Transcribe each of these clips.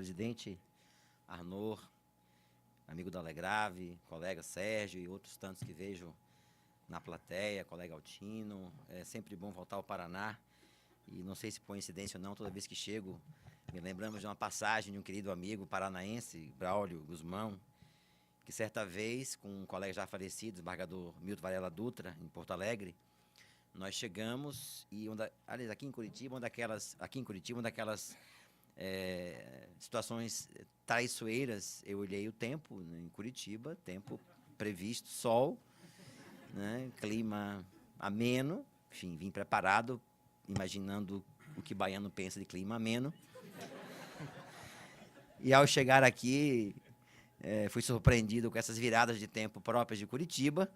presidente Arnor, amigo da Alegrave, colega Sérgio e outros tantos que vejo na plateia, colega Altino. É sempre bom voltar ao Paraná. E não sei se por coincidência ou não, toda vez que chego, me lembramos de uma passagem de um querido amigo paranaense, Braulio Guzmão, que certa vez, com um colega já falecido, o desembargador Milton Varela Dutra, em Porto Alegre, nós chegamos e, aliás, aqui em Curitiba, uma daquelas situações traiçoeiras, eu olhei o tempo, né, em Curitiba, tempo previsto, sol, né, clima ameno, enfim, vim preparado, imaginando o que baiano pensa de clima ameno. E ao chegar aqui, fui surpreendido com essas viradas de tempo próprias de Curitiba.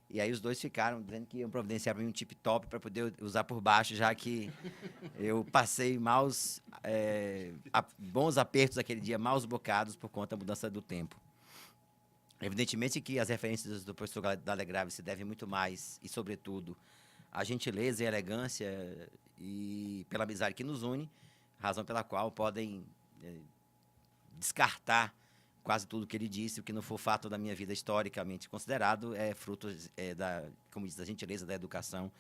E aí os dois ficaram dizendo que iam providenciar para mim um tip-top para poder usar por baixo, já que eu passei bons apertos aquele dia, maus bocados, por conta da mudança do tempo. Evidentemente que as referências do professor Alegrave se devem muito mais, e sobretudo, à gentileza e elegância e pela amizade que nos une, razão pela qual podem descartar quase tudo que ele disse. O que não for fato da minha vida historicamente considerado é fruto, como diz, da gentileza, da educação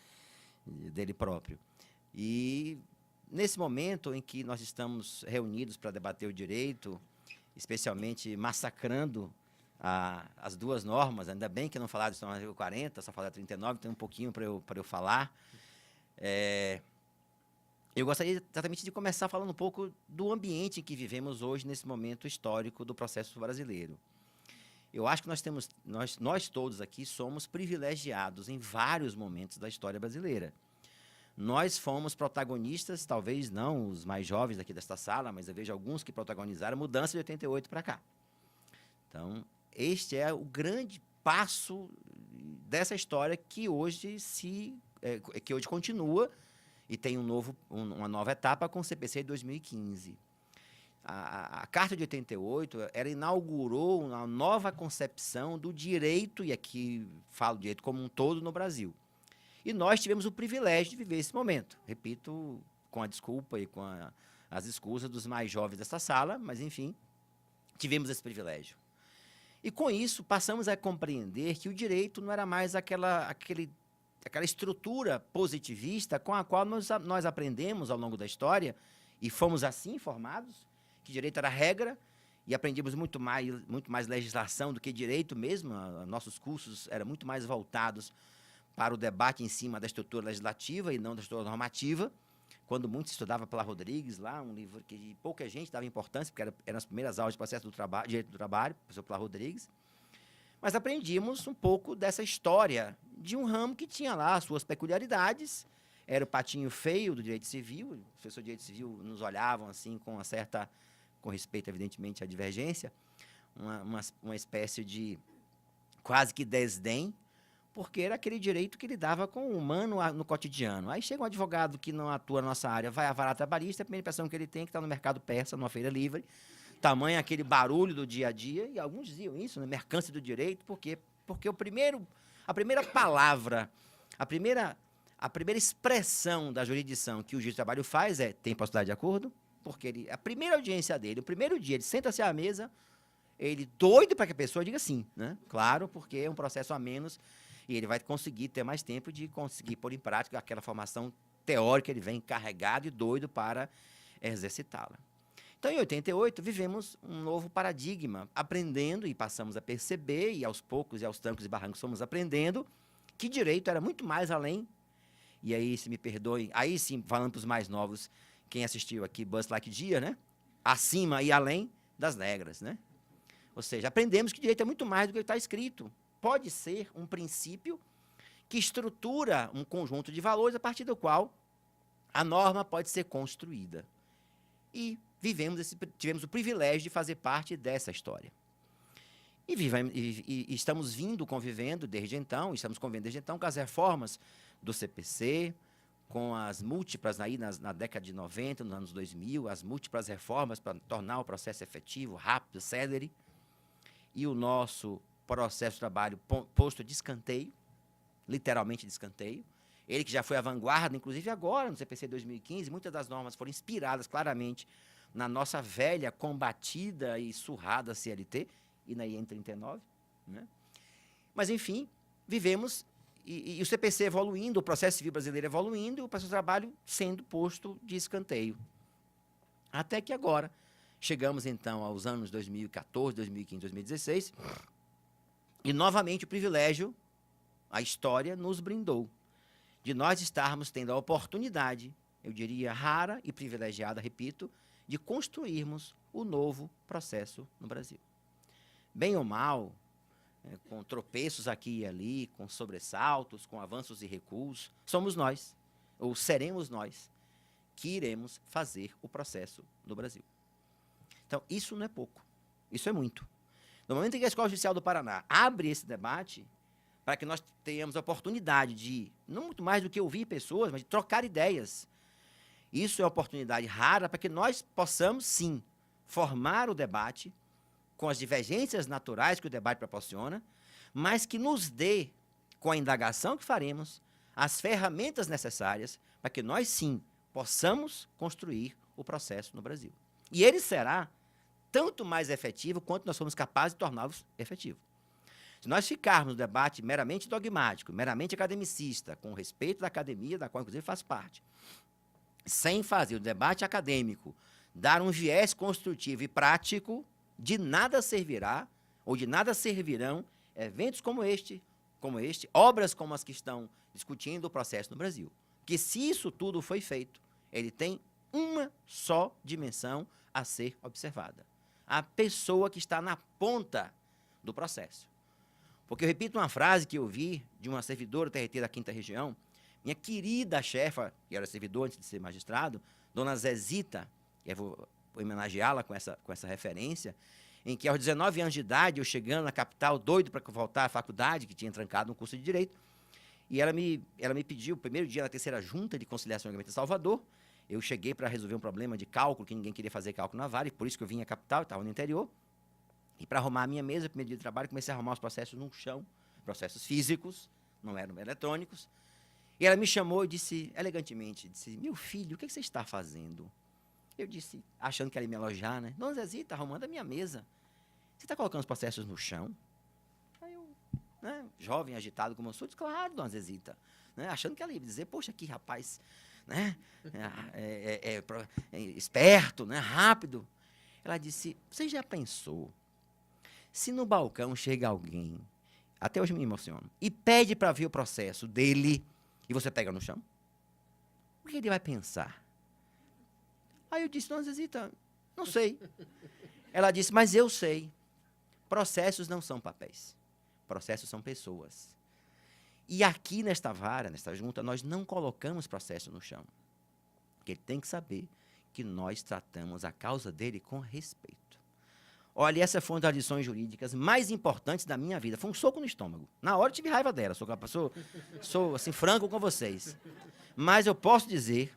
dele próprio. E, nesse momento em que nós estamos reunidos para debater o direito, especialmente massacrando as duas normas, ainda bem que eu não falar do artigo 40, só falar 39, tem um pouquinho para eu falar. Eu gostaria exatamente de começar falando um pouco do ambiente em que vivemos hoje, nesse momento histórico do processo brasileiro. Eu acho que nós todos aqui somos privilegiados em vários momentos da história brasileira. Nós fomos protagonistas, talvez não os mais jovens aqui desta sala, mas eu vejo alguns que protagonizaram a mudança de 88 para cá. Então, este é o grande passo dessa história que hoje continua, e tem uma nova etapa com o CPC de 2015. A Carta de 88, ela inaugurou uma nova concepção do direito, e aqui falo direito como um todo no Brasil. E nós tivemos o privilégio de viver esse momento. Repito, com a desculpa e com as escusas dos mais jovens dessa sala, mas, enfim, tivemos esse privilégio. E, com isso, passamos a compreender que o direito não era mais aquela estrutura positivista com a qual nós aprendemos ao longo da história, e fomos assim formados, que direito era regra, e aprendemos muito mais legislação do que direito mesmo. Nossos cursos eram muito mais voltados para o debate em cima da estrutura legislativa e não da estrutura normativa, quando muito se estudava pela Rodrigues, lá, um livro que pouca gente dava importância, porque eram as primeiras aulas de processo do trabalho, direito do trabalho, professor pela Rodrigues. Mas aprendimos um pouco dessa história de um ramo que tinha lá as suas peculiaridades. Era o patinho feio do direito civil. Os professores de direito civil nos olhavam assim com respeito, evidentemente, à divergência, uma espécie de quase que desdém, porque era aquele direito que lidava com o humano no cotidiano. Aí chega um advogado que não atua na nossa área, vai à vara trabalhista, a primeira impressão que ele tem é que está no mercado persa, numa feira livre, tamanho aquele barulho do dia a dia, e alguns diziam isso, né, mercância do direito, porque a primeira palavra, a primeira expressão da jurisdição que o juiz de trabalho faz é: tem possibilidade de acordo? Porque a primeira audiência dele, o primeiro dia, ele senta-se à mesa, ele doido para que a pessoa diga sim, né? Claro, porque é um processo a menos, e ele vai conseguir ter mais tempo de conseguir pôr em prática aquela formação teórica, ele vem carregado e doido para exercitá-la. Então, em 88, vivemos um novo paradigma, aprendendo, e passamos a perceber, e aos poucos e aos trancos e barrancos fomos aprendendo, que direito era muito mais além. E aí, se me perdoem, aí sim, falando para os mais novos, quem assistiu aqui, Buzz Lightyear, né? Acima e além das regras, né? Ou seja, aprendemos que direito é muito mais do que está escrito. Pode ser um princípio que estrutura um conjunto de valores a partir do qual a norma pode ser construída. E tivemos o privilégio de fazer parte dessa história. E estamos convivendo desde então com as reformas do CPC, com as múltiplas, aí na década de 90, nos anos 2000, as múltiplas reformas para tornar o processo efetivo, rápido, célere, e o nosso processo de trabalho posto de escanteio, literalmente de escanteio. Ele que já foi à vanguarda, inclusive agora, no CPC 2015, muitas das normas foram inspiradas claramente na nossa velha, combatida e surrada CLT, e na IN 39, né? Mas, enfim, vivemos, e o CPC evoluindo, o processo civil brasileiro evoluindo, e o processo de trabalho sendo posto de escanteio. Até que agora, chegamos, então, aos anos 2014, 2015, 2016, e, novamente, o privilégio, a história nos brindou, de nós estarmos tendo a oportunidade, eu diria rara e privilegiada, repito, de construirmos o novo processo no Brasil. Bem ou mal, com tropeços aqui e ali, com sobressaltos, com avanços e recuos, somos nós, ou seremos nós, que iremos fazer o processo no Brasil. Então, isso não é pouco, isso é muito. No momento em que a Escola Judicial do Paraná abre esse debate, para que nós tenhamos a oportunidade de, não muito mais do que ouvir pessoas, mas de trocar ideias. Isso é uma oportunidade rara para que nós possamos, sim, formar o debate com as divergências naturais que o debate proporciona, mas que nos dê, com a indagação que faremos, as ferramentas necessárias para que nós, sim, possamos construir o processo no Brasil. E ele será tanto mais efetivo quanto nós somos capazes de torná-lo efetivo. Se nós ficarmos no debate meramente dogmático, meramente academicista, com respeito da academia, da qual, inclusive, faz parte, sem fazer o debate acadêmico, dar um viés construtivo e prático, de nada servirá, ou de nada servirão, eventos como este, obras como as que estão discutindo o processo no Brasil. Porque se isso tudo foi feito, ele tem uma só dimensão a ser observada. A pessoa que está na ponta do processo. Porque eu repito uma frase que eu vi de uma servidora TRT da 5ª Região, minha querida chefa, que era servidora antes de ser magistrado, dona Zezita, que eu vou homenageá-la com essa referência, em que aos 19 anos de idade, eu chegando na capital, doido para voltar à faculdade, que tinha trancado um curso de Direito, e ela me pediu, o primeiro dia na 3ª Junta de Conciliação e Julgamento em Salvador, eu cheguei para resolver um problema de cálculo, que ninguém queria fazer cálculo na vara, e por isso que eu vim à capital, estava no interior, e para arrumar a minha mesa, primeiro dia de trabalho, comecei a arrumar os processos no chão, processos físicos, não eram eletrônicos, e ela me chamou e disse, elegantemente, meu filho, o que você está fazendo? Eu disse, achando que ela ia me elogiar, né? Dona Zezita, arrumando a minha mesa. Você está colocando os processos no chão? Aí eu, né, jovem, agitado como eu sou, disse, claro, dona Zezita. Né, achando que ela ia dizer, poxa, que rapaz, né, esperto, né, rápido. Ela disse, você já pensou, se no balcão chega alguém, até hoje me emociono, e pede para ver o processo dele, e você pega no chão? O que ele vai pensar? Aí eu disse, dona Zezita, não sei. Ela disse, mas eu sei. Processos não são papéis. Processos são pessoas. E aqui nesta vara, nesta junta, nós não colocamos processo no chão. Porque ele tem que saber que nós tratamos a causa dele com respeito. Olha, essa foi uma das lições jurídicas mais importantes da minha vida. Foi um soco no estômago. Na hora eu tive raiva dela, sou assim, franco com vocês. Mas eu posso dizer,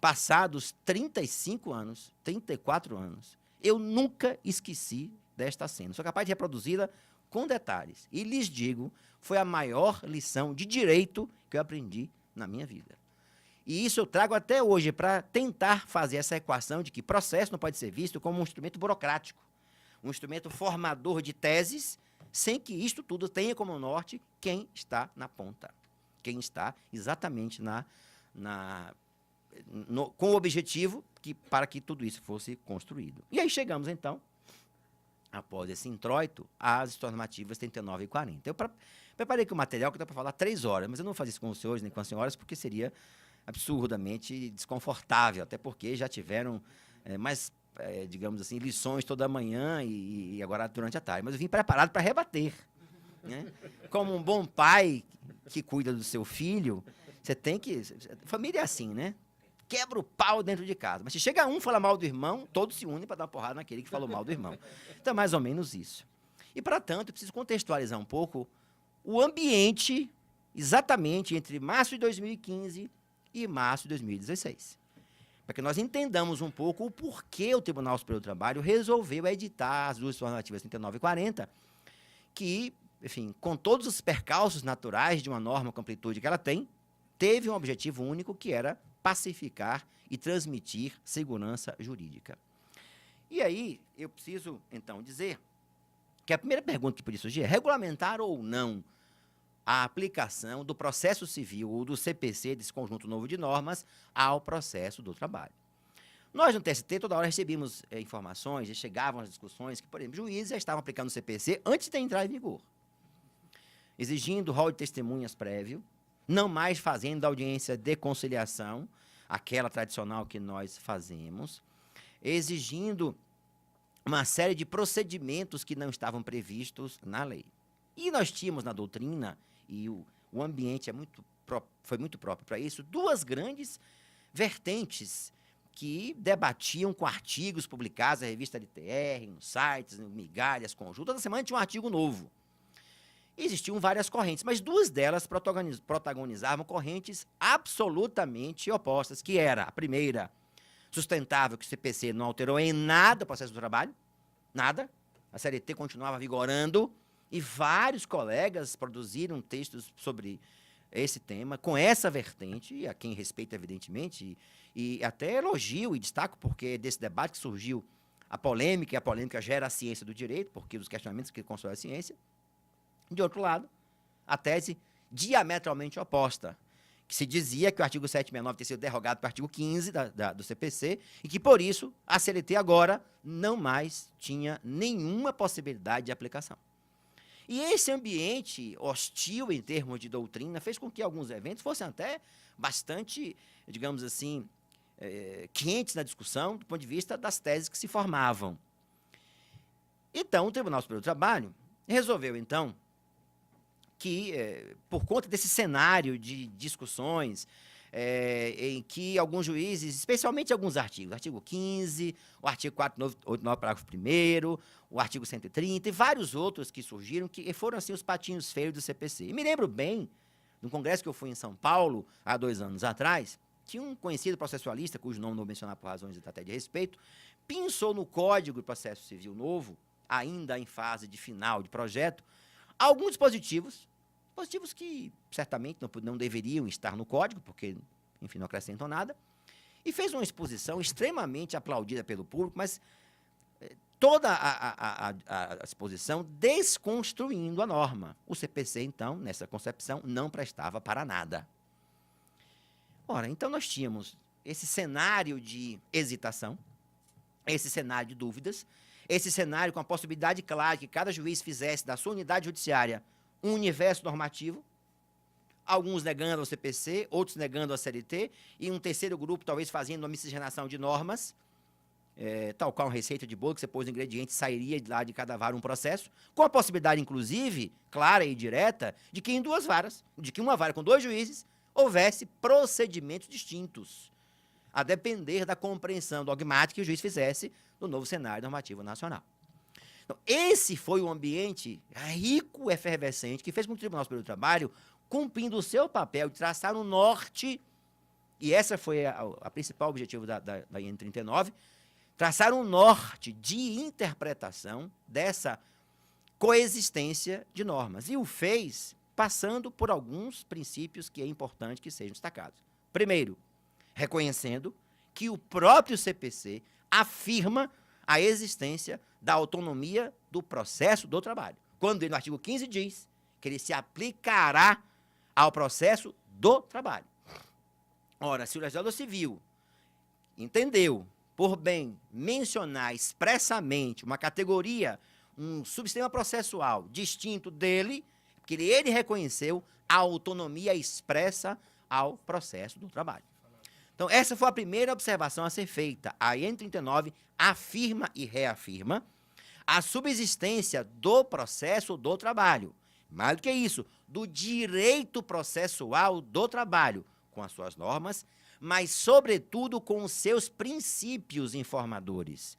passados 35 anos, 34 anos, eu nunca esqueci desta cena. Sou capaz de reproduzi-la com detalhes. E lhes digo, foi a maior lição de direito que eu aprendi na minha vida. E isso eu trago até hoje para tentar fazer essa equação de que processo não pode ser visto como um instrumento burocrático, um instrumento formador de teses, sem que isto tudo tenha como norte quem está na ponta, quem está exatamente com o objetivo para que tudo isso fosse construído. E aí chegamos, então, após esse introito, às normativas 39 e 40. Eu preparei aqui o material que dá para falar 3 horas, mas eu não vou fazer isso com os senhores nem com as senhoras, porque seria absurdamente desconfortável, até porque já tiveram digamos assim, lições toda manhã e agora durante a tarde. Mas eu vim preparado para rebater. Né? Como um bom pai que cuida do seu filho, você tem que... Família é assim, né? Quebra o pau dentro de casa. Mas se chega um falar mal do irmão, todos se unem para dar uma porrada naquele que falou mal do irmão. Então, é mais ou menos isso. E, para tanto, eu preciso contextualizar um pouco o ambiente exatamente entre março de 2015 e março de 2016. Para que nós entendamos um pouco o porquê o Tribunal Superior do Trabalho resolveu editar as duas normativas 39 e 40, que, enfim, com todos os percalços naturais de uma norma com a amplitude que ela tem, teve um objetivo único, que era pacificar e transmitir segurança jurídica. E aí, eu preciso, então, dizer que a primeira pergunta que podia surgir é regulamentar ou não a aplicação do processo civil ou do CPC, desse conjunto novo de normas, ao processo do trabalho. Nós, no TST, toda hora recebíamos informações e chegavam as discussões que, por exemplo, juízes já estavam aplicando o CPC antes de entrar em vigor, exigindo rol de testemunhas prévio, não mais fazendo audiência de conciliação, aquela tradicional que nós fazemos, exigindo uma série de procedimentos que não estavam previstos na lei. E nós tínhamos na doutrina, e o ambiente foi muito próprio para isso, duas grandes vertentes que debatiam com artigos publicados na revista LTR, nos sites, no Migalhas, Conjunto. Toda semana tinha um artigo novo. Existiam várias correntes, mas duas delas protagonizavam correntes absolutamente opostas, que era, a primeira, sustentável, que o CPC não alterou em nada o processo do trabalho, nada, a CLT continuava vigorando, e vários colegas produziram textos sobre esse tema, com essa vertente, e a quem respeita, evidentemente, e até elogio e destaco, porque desse debate que surgiu a polêmica, e a polêmica gera a ciência do direito, porque os questionamentos que constroem a ciência. De outro lado, a tese diametralmente oposta, que se dizia que o artigo 769 tinha sido derrogado para o artigo 15 do CPC, e que, por isso, a CLT agora não mais tinha nenhuma possibilidade de aplicação. E esse ambiente hostil em termos de doutrina fez com que alguns eventos fossem até bastante, digamos assim, quentes na discussão, do ponto de vista das teses que se formavam. Então, o Tribunal Superior do Trabalho resolveu, então, que, por conta desse cenário de discussões, em que alguns juízes, especialmente alguns artigos, o artigo 15, o artigo 489, parágrafo 1º, o artigo 130 e vários outros que surgiram, que foram assim os patinhos feios do CPC. E me lembro bem, no congresso que eu fui em São Paulo, há 2 anos atrás, que um conhecido processualista, cujo nome não vou mencionar por razões até de respeito, pensou no Código de Processo Civil novo, ainda em fase de final de projeto, alguns dispositivos que certamente não deveriam estar no Código, porque, enfim, não acrescentam nada, e fez uma exposição extremamente aplaudida pelo público, mas toda a exposição desconstruindo a norma. O CPC, então, nessa concepção, não prestava para nada. Ora, então nós tínhamos esse cenário de hesitação, esse cenário de dúvidas, esse cenário com a possibilidade clara que cada juiz fizesse da sua unidade judiciária um universo normativo, alguns negando ao CPC, outros negando ao CLT, e um terceiro grupo talvez fazendo uma miscigenação de normas, tal qual uma receita de bolo, que você pôs ingredientes, sairia de lá de cada vara um processo, com a possibilidade, inclusive, clara e direta, de que em duas varas, de que uma vara com 2 juízes, houvesse procedimentos distintos, a depender da compreensão dogmática que o juiz fizesse do novo cenário normativo nacional. Então, esse foi o ambiente rico, efervescente, que fez com que o Tribunal Superior do Trabalho, cumprindo o seu papel de traçar um norte, e essa foi a principal objetivo da IN 39, traçar um norte de interpretação dessa coexistência de normas. E o fez passando por alguns princípios que é importante que sejam destacados. Primeiro, reconhecendo que o próprio CPC afirma a existência da autonomia do processo do trabalho, quando ele, no artigo 15, diz que ele se aplicará ao processo do trabalho. Ora, se o legislador civil entendeu por bem mencionar expressamente uma categoria, um subsistema processual distinto dele, porque ele reconheceu a autonomia expressa ao processo do trabalho. Então, essa foi a primeira observação a ser feita. A IN 39 afirma e reafirma a subsistência do processo do trabalho. Mais do que isso, do direito processual do trabalho, com as suas normas, mas, sobretudo, com os seus princípios informadores.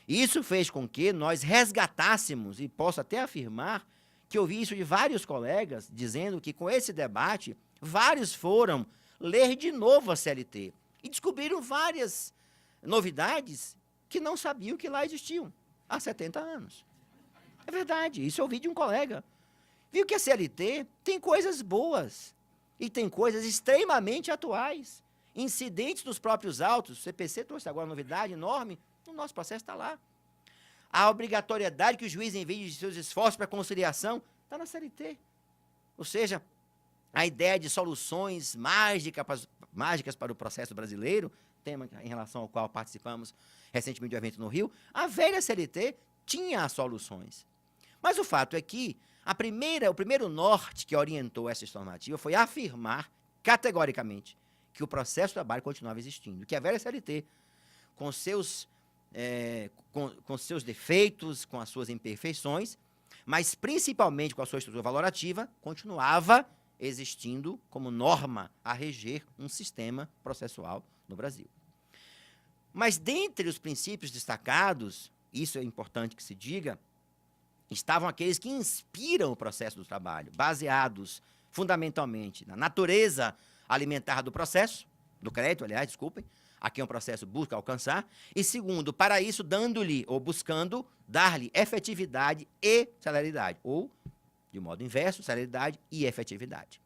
Isso fez com que nós resgatássemos, e posso até afirmar que eu vi isso de vários colegas, dizendo que, com esse debate, vários foram ler de novo a CLT e descobriram várias novidades que não sabiam que lá existiam há 70 anos. É verdade, isso eu ouvi de um colega. Viu que a CLT tem coisas boas e tem coisas extremamente atuais, incidentes dos próprios autos. O CPC trouxe agora uma novidade enorme, O nosso processo está lá. A obrigatoriedade que o juiz envie de seus esforços para conciliação está na CLT. Ou seja, a ideia de soluções mágicas para o processo brasileiro, tema em relação ao qual participamos recentemente do evento no Rio, a velha CLT tinha as soluções. Mas o fato é que o primeiro norte que orientou essa normativa foi afirmar categoricamente que o processo de trabalho continuava existindo, que a velha CLT, com seus defeitos, com as suas imperfeições, mas principalmente com a sua estrutura valorativa, continuava existindo como norma a reger um sistema processual no Brasil. Mas dentre os princípios destacados, isso é importante que se diga, estavam aqueles que inspiram o processo do trabalho, baseados fundamentalmente na natureza alimentar do processo, do crédito, aliás, desculpem, a quem o processo busca alcançar, e segundo, para isso, dando-lhe ou buscando dar-lhe efetividade e celeridade, ou, de modo inverso, celeridade e efetividade.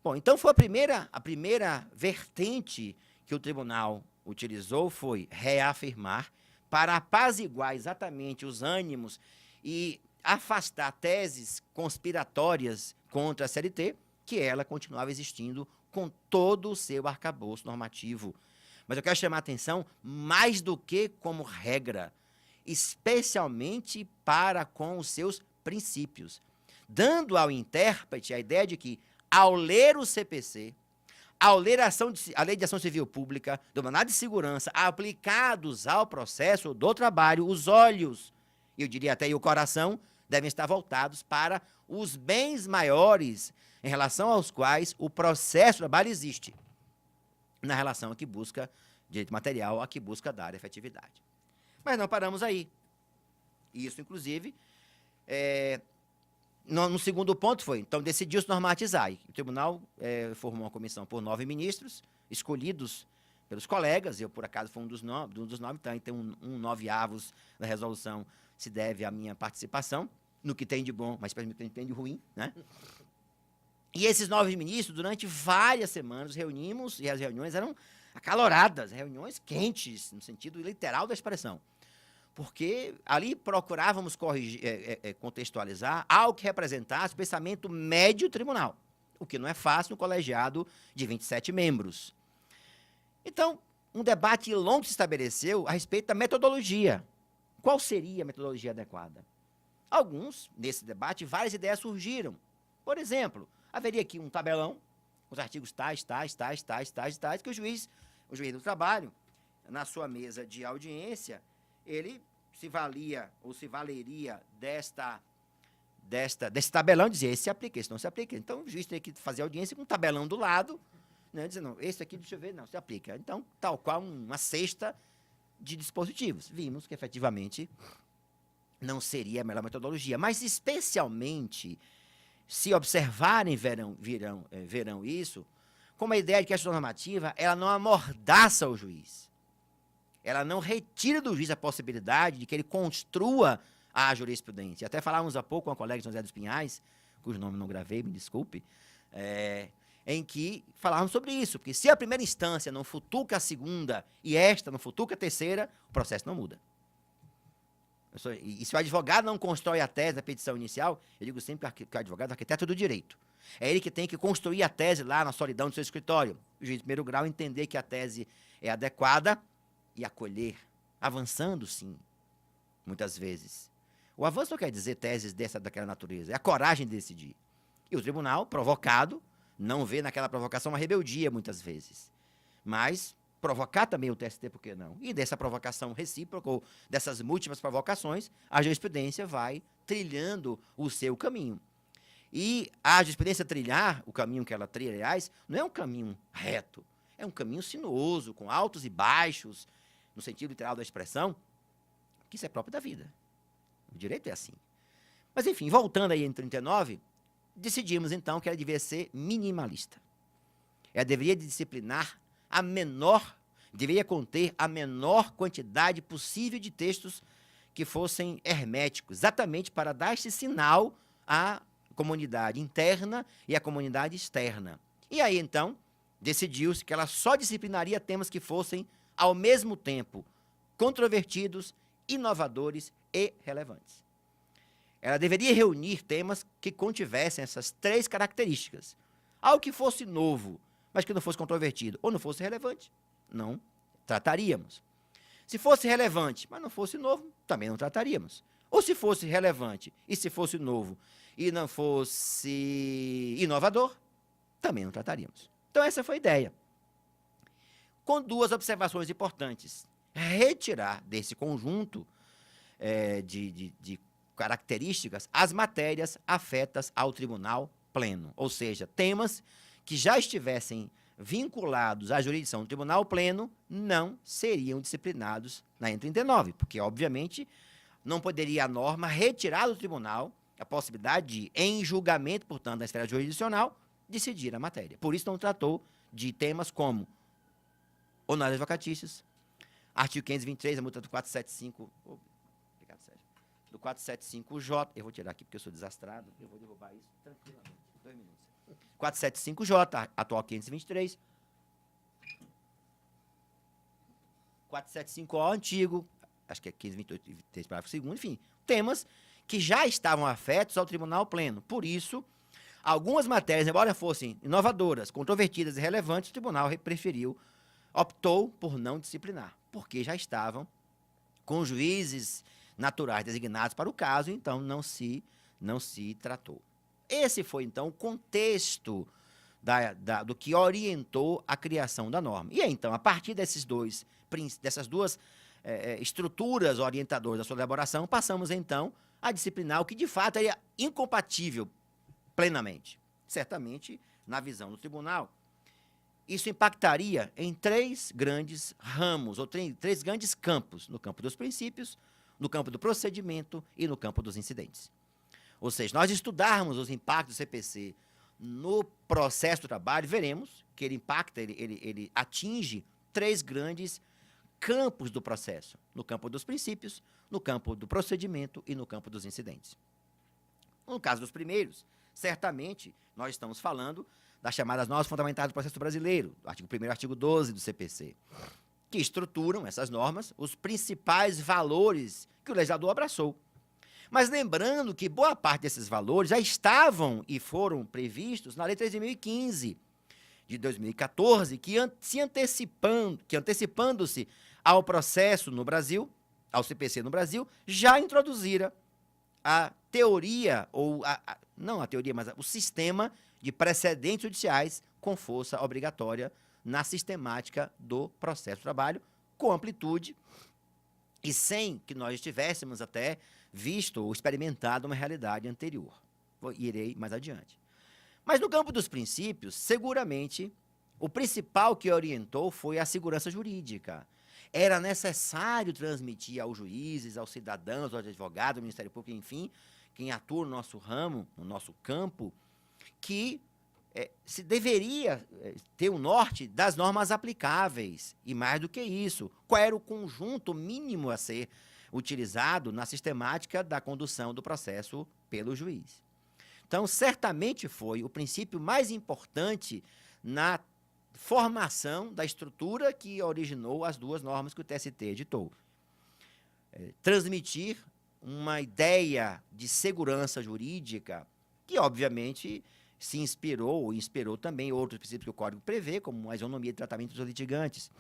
Bom, então foi a primeira vertente que o tribunal utilizou foi reafirmar para apaziguar exatamente os ânimos e afastar teses conspiratórias contra a CLT, que ela continuava existindo com todo o seu arcabouço normativo. Mas eu quero chamar a atenção mais do que como regra, especialmente para com os seus princípios, dando ao intérprete a ideia de que, ao ler o CPC, ao ler a Lei de Ação Civil Pública, do Mandado de Segurança, aplicados ao processo do trabalho, os olhos, eu diria até o coração, devem estar voltados para os bens maiores em relação aos quais o processo do trabalho existe, na relação a que busca direito material, a que busca dar efetividade. Mas não paramos aí. Isso, inclusive, no segundo ponto foi, então, decidiu-se normatizar. O tribunal formou uma comissão por 9 ministros, escolhidos pelos colegas, eu, por acaso, fui um dos 9, então, um 9º da resolução se deve à minha participação, no que tem de bom, mas para mim tem de ruim, né? E esses 9 ministros, durante várias semanas, reunimos, e as reuniões eram acaloradas, reuniões quentes, no sentido literal da expressão. Porque ali procurávamos contextualizar algo que representasse o pensamento médio tribunal, o que não é fácil no colegiado de 27 membros. Então, um debate longo se estabeleceu a respeito da metodologia. Qual seria a metodologia adequada? Nesse debate, várias ideias surgiram. Por exemplo, haveria aqui um tabelão, os artigos tais, que o juiz do trabalho, na sua mesa de audiência, ele se valia ou se valeria desse tabelão e dizia, esse se aplica, esse não se aplica. Então, o juiz teria que fazer audiência com um tabelão do lado, né, dizendo, não, esse aqui, deixa eu ver, não, se aplica. Então, tal qual uma cesta de dispositivos. Vimos que, efetivamente, não seria a melhor metodologia, mas, especialmente, se observarem, verão isso, como a ideia de que essa normativa ela não amordaça o juiz. Ela não retira do juiz a possibilidade de que ele construa a jurisprudência. Até falávamos há pouco com a colega José dos Pinhais, cujo nome não gravei, me desculpe, em que falávamos sobre isso, porque se a primeira instância não futuca a segunda e esta não futuca a terceira, o processo não muda. E se o advogado não constrói a tese da petição inicial, eu digo sempre que o advogado é o arquiteto do direito. É ele que tem que construir a tese lá na solidão do seu escritório. O juiz de primeiro grau entender que a tese é adequada e acolher, avançando, sim, muitas vezes. O avanço não quer dizer teses daquela natureza, é a coragem de decidir. E o tribunal, provocado, não vê naquela provocação uma rebeldia, muitas vezes. Mas provocar também o TST, por que não? E dessa provocação recíproca, ou dessas múltiplas provocações, a jurisprudência vai trilhando o seu caminho. E a jurisprudência trilhar, o caminho que ela trilha, aliás, não é um caminho reto, é um caminho sinuoso, com altos e baixos, no sentido literal da expressão, que isso é próprio da vida. O direito é assim. Mas, enfim, voltando aí em 39, decidimos, então, que ela deveria ser minimalista. Ela deveria disciplinar deveria conter a menor quantidade possível de textos que fossem herméticos, exatamente para dar esse sinal à comunidade interna e à comunidade externa. E aí, então, decidiu-se que ela só disciplinaria temas que fossem, ao mesmo tempo, controvertidos, inovadores e relevantes. Ela deveria reunir temas que contivessem essas 3 características. Algo que fosse novo, mas que não fosse controvertido ou não fosse relevante, não trataríamos. Se fosse relevante, mas não fosse novo, também não trataríamos. Ou se fosse relevante e se fosse novo e não fosse inovador, também não trataríamos. Então essa foi a ideia. Com 2 observações importantes. Retirar desse conjunto de características as matérias afetas ao tribunal pleno, ou seja, temas que já estivessem vinculados à jurisdição do tribunal pleno não seriam disciplinados na N39, porque, obviamente, não poderia a norma retirar do tribunal a possibilidade de, em julgamento, portanto, na esfera jurisdicional, decidir a matéria. Por isso, não tratou de temas como honorários advocatícios, artigo 523, a multa do 475... Obrigado, Sérgio. Do 475J, eu vou tirar aqui porque eu sou desastrado, eu vou derrubar isso tranquilamente. 2 minutos. 475J, atual 523. 475O, antigo, acho que é 528, parágrafo 2º, enfim, temas que já estavam afetos ao tribunal pleno. Por isso, algumas matérias, embora fossem inovadoras, controvertidas e relevantes, o tribunal optou por não disciplinar, porque já estavam com juízes naturais designados para o caso, então não se tratou. Esse foi, então, o contexto do que orientou a criação da norma. E, então, a partir dessas duas estruturas orientadoras da sua elaboração, passamos, então, a disciplinar o que, de fato, é incompatível plenamente. Certamente, na visão do tribunal, isso impactaria em 3 grandes ramos, ou 3 grandes campos, no campo dos princípios, no campo do procedimento e no campo dos incidentes. Ou seja, nós estudarmos os impactos do CPC no processo do trabalho, veremos que ele impacta, ele atinge 3 grandes campos do processo, no campo dos princípios, no campo do procedimento e no campo dos incidentes. No caso dos primeiros, certamente, nós estamos falando das chamadas normas fundamentais do processo brasileiro, artigo 1º e artigo 12 do CPC, que estruturam essas normas, os principais valores que o legislador abraçou. Mas lembrando que boa parte desses valores já estavam e foram previstos na Lei 3.015 de 2014, que antecipando-se ao processo no Brasil, ao CPC no Brasil, já introduzira a teoria, não a teoria, mas o sistema de precedentes judiciais com força obrigatória na sistemática do processo do trabalho, com amplitude e sem que nós estivéssemos até visto ou experimentado uma realidade anterior. Irei mais adiante. Mas no campo dos princípios, seguramente, o principal que orientou foi a segurança jurídica. Era necessário transmitir aos juízes, aos cidadãos, aos advogados, ao Ministério Público, enfim, quem atua no nosso ramo, no nosso campo, que se deveria ter o norte das normas aplicáveis. E mais do que isso, qual era o conjunto mínimo a ser utilizado na sistemática da condução do processo pelo juiz. Então, certamente foi o princípio mais importante na formação da estrutura que originou as 2 normas que o TST editou. Transmitir uma ideia de segurança jurídica que, obviamente, se inspirou ou inspirou também outros princípios que o Código prevê, como a isonomia de tratamento dos litigantes,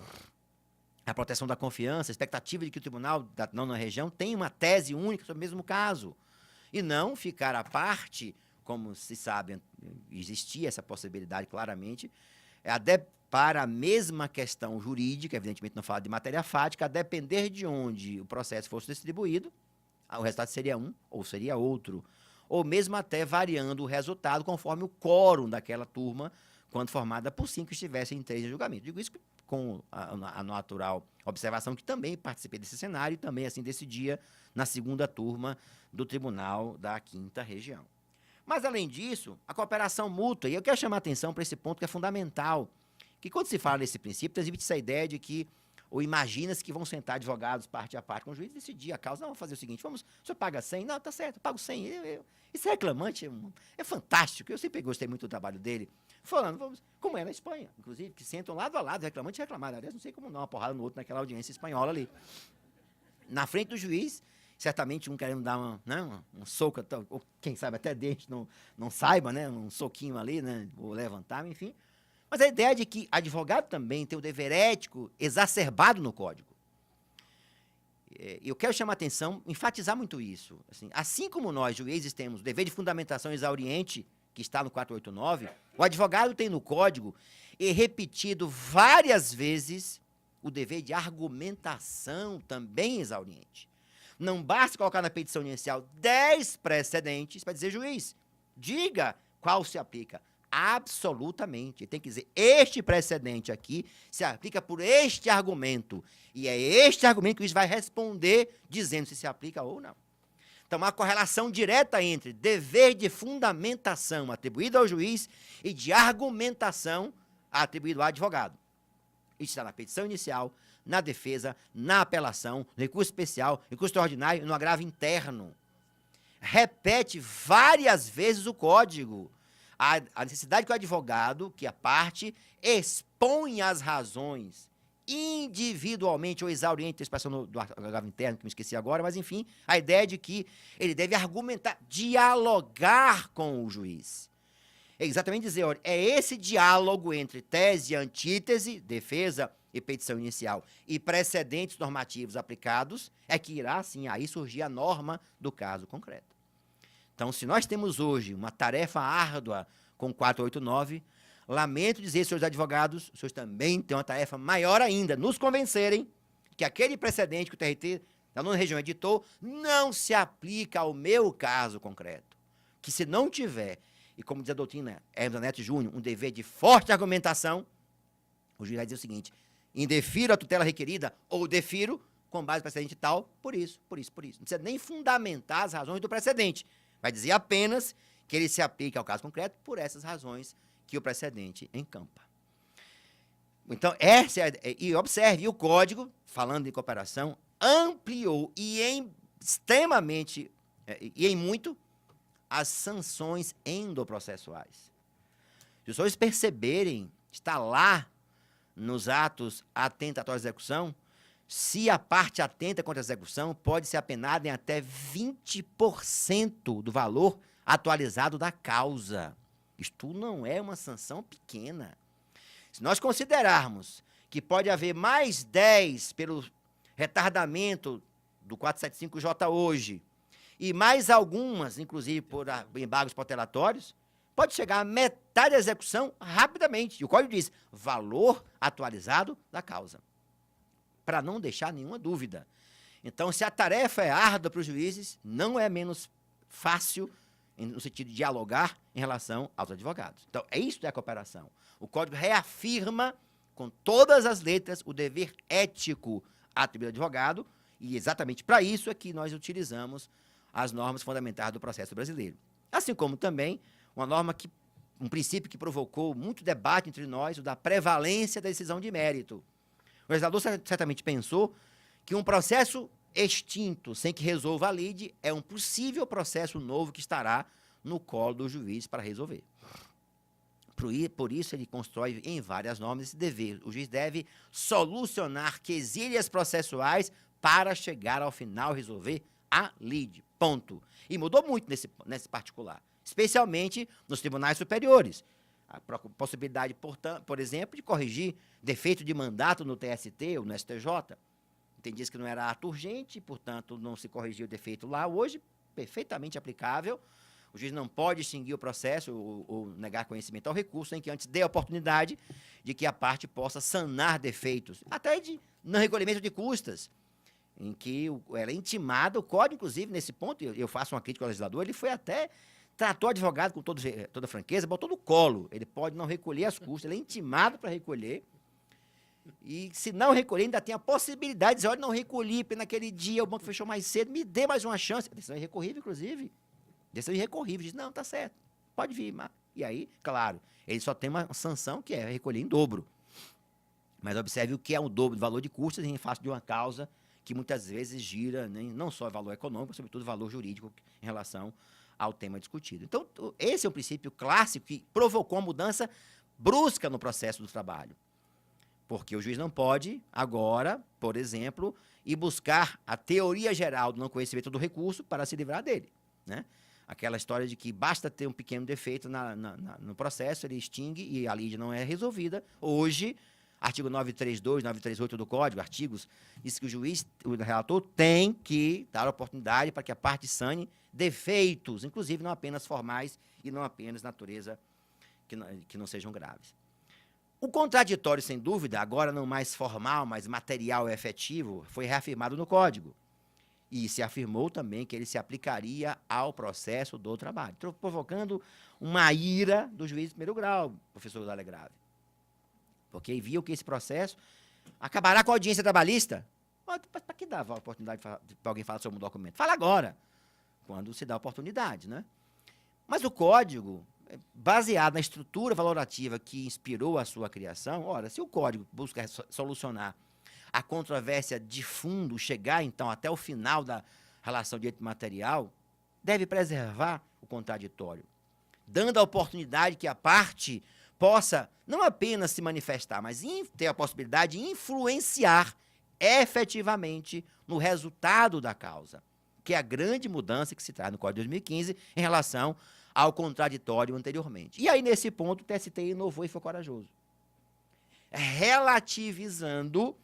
a proteção da confiança, a expectativa de que o tribunal da nona região tenha uma tese única sobre o mesmo caso, e não ficar à parte, como se sabe, existia essa possibilidade claramente, para a mesma questão jurídica, evidentemente não fala de matéria fática, a depender de onde o processo fosse distribuído, o resultado seria um ou seria outro, ou mesmo até variando o resultado conforme o quórum daquela turma, quando formada por 5 estivessem em 3 em julgamento. Digo isso com a natural observação que também participei desse cenário e também assim decidia na 2ª turma do Tribunal da 5ª Região. Mas, além disso, a cooperação mútua, e eu quero chamar a atenção para esse ponto que é fundamental, que quando se fala nesse princípio, transmite essa ideia de que, ou imagina-se que vão sentar advogados parte a parte com o juiz e decidir a causa. Não, vamos fazer o seguinte, o senhor paga 100? Não, tá certo, eu pago 100. Esse reclamante é fantástico, eu sempre gostei muito do trabalho dele. Falando, como é na Espanha, inclusive, que sentam lado a lado, reclamante e reclamado. Aliás, não sei como não, uma porrada no outro naquela audiência espanhola ali. na frente do juiz, certamente um querendo dar um soco, ou quem sabe até dente não saiba, né? Um soquinho ali, né? Ou levantar, enfim. Mas a ideia de que advogado também tem o dever ético exacerbado no Código. Eu quero chamar a atenção, enfatizar muito isso. Assim como nós, juízes, temos o dever de fundamentação exauriente, que está no 489, o advogado tem no Código, e repetido várias vezes, o dever de argumentação também exauriente. Não basta colocar na petição inicial 10 precedentes para dizer, juiz, diga qual se aplica. Absolutamente. Tem que dizer, este precedente aqui se aplica por este argumento. E é este argumento que o juiz vai responder dizendo se aplica ou não. Então, uma correlação direta entre dever de fundamentação atribuído ao juiz e de argumentação atribuído ao advogado. Isso está na petição inicial, na defesa, na apelação, no recurso especial, recurso extraordinário e no agravo interno. Repete várias vezes o Código. A necessidade que o advogado, que a parte, expõe as razões individualmente ou exauriente, a expressão do agravo interno, que me esqueci agora, mas enfim, a ideia de que ele deve argumentar, dialogar com o juiz. É exatamente dizer, olha, é esse diálogo entre tese e antítese, defesa e petição inicial, e precedentes normativos aplicados, é que irá, sim, aí surgir a norma do caso concreto. Então, se nós temos hoje uma tarefa árdua com 489, lamento dizer, senhores advogados, os senhores também têm uma tarefa maior ainda, nos convencerem que aquele precedente que o TRT da nona região editou não se aplica ao meu caso concreto. Que se não tiver, e como diz a doutrina Hermes Neto Júnior, um dever de forte argumentação, o juiz vai dizer o seguinte, indefiro a tutela requerida ou defiro com base no precedente tal, por isso. Não precisa nem fundamentar as razões do precedente. Vai dizer apenas que ele se aplica ao caso concreto por essas razões que o precedente encampa. Então, e observe, o Código, falando em cooperação, ampliou extremamente, e em muito, as sanções endoprocessuais. Se os senhores perceberem, está lá nos atos atentatórios de execução, se a parte atenta contra a execução, pode ser apenada em até 20% do valor atualizado da causa. Isto não é uma sanção pequena. Se nós considerarmos que pode haver mais 10 pelo retardamento do 475J hoje, e mais algumas, inclusive por embargos protelatórios, pode chegar a metade da execução rapidamente. E o Código diz, valor atualizado da causa. Para não deixar nenhuma dúvida. Então, se a tarefa é árdua para os juízes, não é menos fácil no sentido de dialogar em relação aos advogados. Então, isso é a cooperação. O Código reafirma, com todas as letras, o dever ético atribuído ao advogado, e exatamente para isso é que nós utilizamos as normas fundamentais do processo brasileiro. Assim como também um princípio que provocou muito debate entre nós, o da prevalência da decisão de mérito. O legislador certamente pensou que um processo extinto, sem que resolva a lide, é um possível processo novo que estará no colo do juiz para resolver. Por isso, ele constrói em várias normas esse dever. O juiz deve solucionar quesilhas processuais para chegar ao final e resolver a lide. Ponto. E mudou muito nesse particular, especialmente nos tribunais superiores. A possibilidade, por exemplo, de corrigir defeito de mandato no TST ou no STJ. Entendia que não era ato urgente, portanto, não se corrigia o defeito lá. Hoje, perfeitamente aplicável. O juiz não pode extinguir o processo ou negar conhecimento ao recurso, em que antes dê a oportunidade de que a parte possa sanar defeitos, até de não recolhimento de custas, em que ela é intimada, o Código, inclusive, nesse ponto, eu faço uma crítica ao legislador, ele foi até, tratou o advogado com toda franqueza, botou no colo, ele pode não recolher as custas, ele é intimado para recolher, e se não recolher, ainda tem a possibilidade de dizer, olha, não recolhi, porque naquele dia o banco fechou mais cedo, me dê mais uma chance. A decisão é irrecorrível, inclusive. Decisão irrecorrível. Diz, não, tá certo, pode vir. E aí, claro, ele só tem uma sanção que é recolher em dobro. Mas observe o que é o dobro do valor de custas em face de uma causa que muitas vezes gira, né, não só valor econômico, mas sobretudo valor jurídico em relação ao tema discutido. Então, esse é um princípio clássico que provocou uma mudança brusca no processo do trabalho. Porque o juiz não pode, agora, por exemplo, ir buscar a teoria geral do não conhecimento do recurso para se livrar dele, né? Aquela história de que basta ter um pequeno defeito no processo, ele extingue e a lide não é resolvida. Hoje, artigo 932, 938 do Código, artigos, diz que o juiz, o relator, tem que dar oportunidade para que a parte sane defeitos, inclusive não apenas formais e não apenas natureza que não sejam graves. O contraditório, sem dúvida, agora não mais formal, mas material e efetivo, foi reafirmado no Código. E se afirmou também que ele se aplicaria ao processo do trabalho, provocando uma íra do juiz de primeiro grau, professor Dália Grave. Porque viu que esse processo acabará com a audiência trabalhista. Para que dava a oportunidade para alguém falar sobre um documento? Fala agora, quando se dá a oportunidade, né? Mas o Código, baseado na estrutura valorativa que inspirou a sua criação, ora, se o Código busca solucionar a controvérsia de fundo, chegar, então, até o final da relação de direito material, deve preservar o contraditório, dando a oportunidade que a parte possa não apenas se manifestar, mas ter a possibilidade de influenciar efetivamente no resultado da causa, que é a grande mudança que se traz no Código de 2015 em relação ao contraditório anteriormente. E aí, nesse ponto, o TST inovou e foi corajoso, relativizando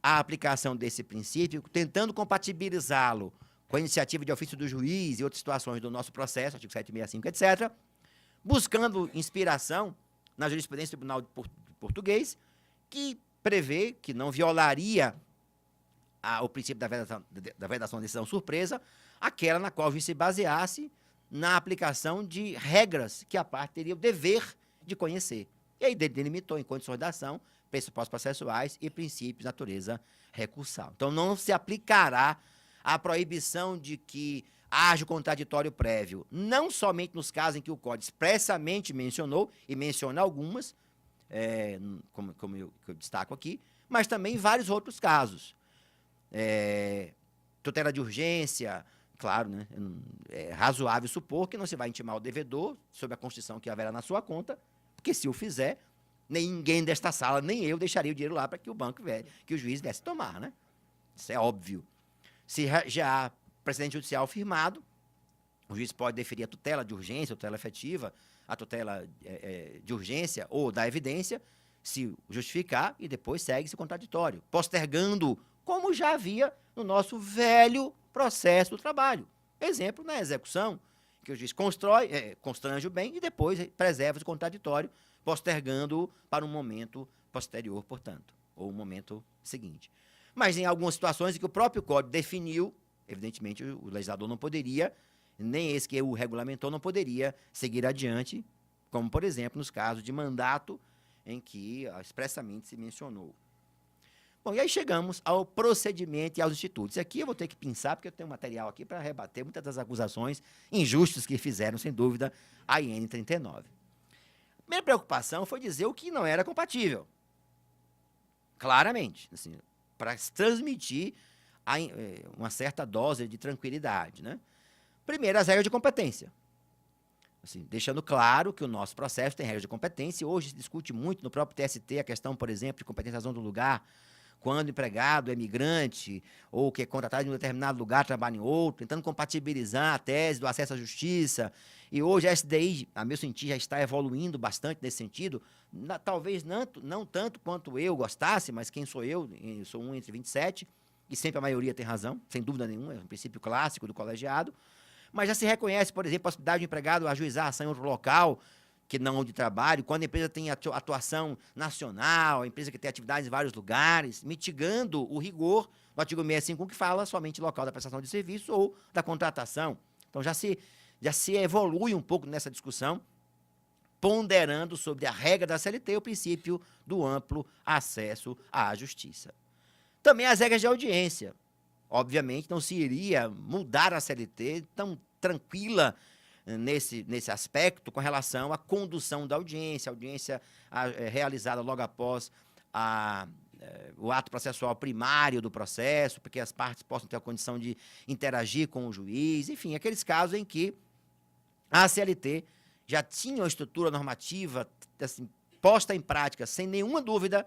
a aplicação desse princípio, tentando compatibilizá-lo com a iniciativa de ofício do juiz e outras situações do nosso processo, artigo 765, etc., buscando inspiração na jurisprudência do Tribunal Português, que prevê que não violaria o princípio da vedação da decisão surpresa, aquela na qual o juiz se baseasse na aplicação de regras que a parte teria o dever de conhecer. E aí delimitou em condições da ação pressupostos processuais e princípios de natureza recursal. Então, não se aplicará a proibição de que haja o contraditório prévio, não somente nos casos em que o Código expressamente mencionou, e menciona algumas, como eu destaco aqui, mas também em vários outros casos. Tutela de urgência, claro, né? É razoável supor que não se vai intimar o devedor sobre a constituição que haverá na sua conta, porque se o fizer, ninguém desta sala, nem eu, deixaria o dinheiro lá para que o banco que o juiz viesse tomar, né? Isso é óbvio. Se já há precedente judicial firmado, o juiz pode deferir a tutela de urgência, a tutela efetiva, a tutela de urgência ou da evidência, se justificar, e depois segue-se o contraditório, postergando, como já havia no nosso velho processo do trabalho. Exemplo, na execução, que o juiz constrange o bem e depois preserva o contraditório, postergando para um momento posterior, portanto, ou um momento seguinte. Mas em algumas situações em que o próprio Código definiu, evidentemente o legislador não poderia, nem esse que o regulamentou não poderia seguir adiante, como, por exemplo, nos casos de mandato em que expressamente se mencionou. Bom, e aí chegamos ao procedimento e aos institutos. Aqui eu vou ter que pensar, porque eu tenho material aqui para rebater muitas das acusações injustas que fizeram, sem dúvida, a IN 39. Minha preocupação foi dizer o que não era compatível. Claramente, assim, para transmitir uma certa dose de tranquilidade, né? Primeiro, as regras de competência. Assim, deixando claro que o nosso processo tem regras de competência, e hoje se discute muito no próprio TST a questão, por exemplo, de competência razão do lugar, quando o empregado é migrante ou que é contratado em um determinado lugar, trabalha em outro, tentando compatibilizar a tese do acesso à justiça. E hoje a SDI, a meu sentir, já está evoluindo bastante nesse sentido, talvez não tanto quanto eu gostasse, mas quem sou eu sou um entre 27, e sempre a maioria tem razão, sem dúvida nenhuma, é um princípio clássico do colegiado, mas já se reconhece, por exemplo, a possibilidade do empregado ajuizar a ação em outro local, que não de trabalho, quando a empresa tem atuação nacional, a empresa que tem atividades em vários lugares, mitigando o rigor do artigo 651, que fala somente local da prestação de serviço ou da contratação. Então, já se evolui um pouco nessa discussão, ponderando sobre a regra da CLT e o princípio do amplo acesso à justiça. Também as regras de audiência. Obviamente, não se iria mudar a CLT tão tranquila nesse aspecto com relação à condução da audiência, a audiência realizada logo após o ato processual primário do processo, porque as partes possam ter a condição de interagir com o juiz, enfim, aqueles casos em que a CLT já tinha uma estrutura normativa assim, posta em prática, sem nenhuma dúvida,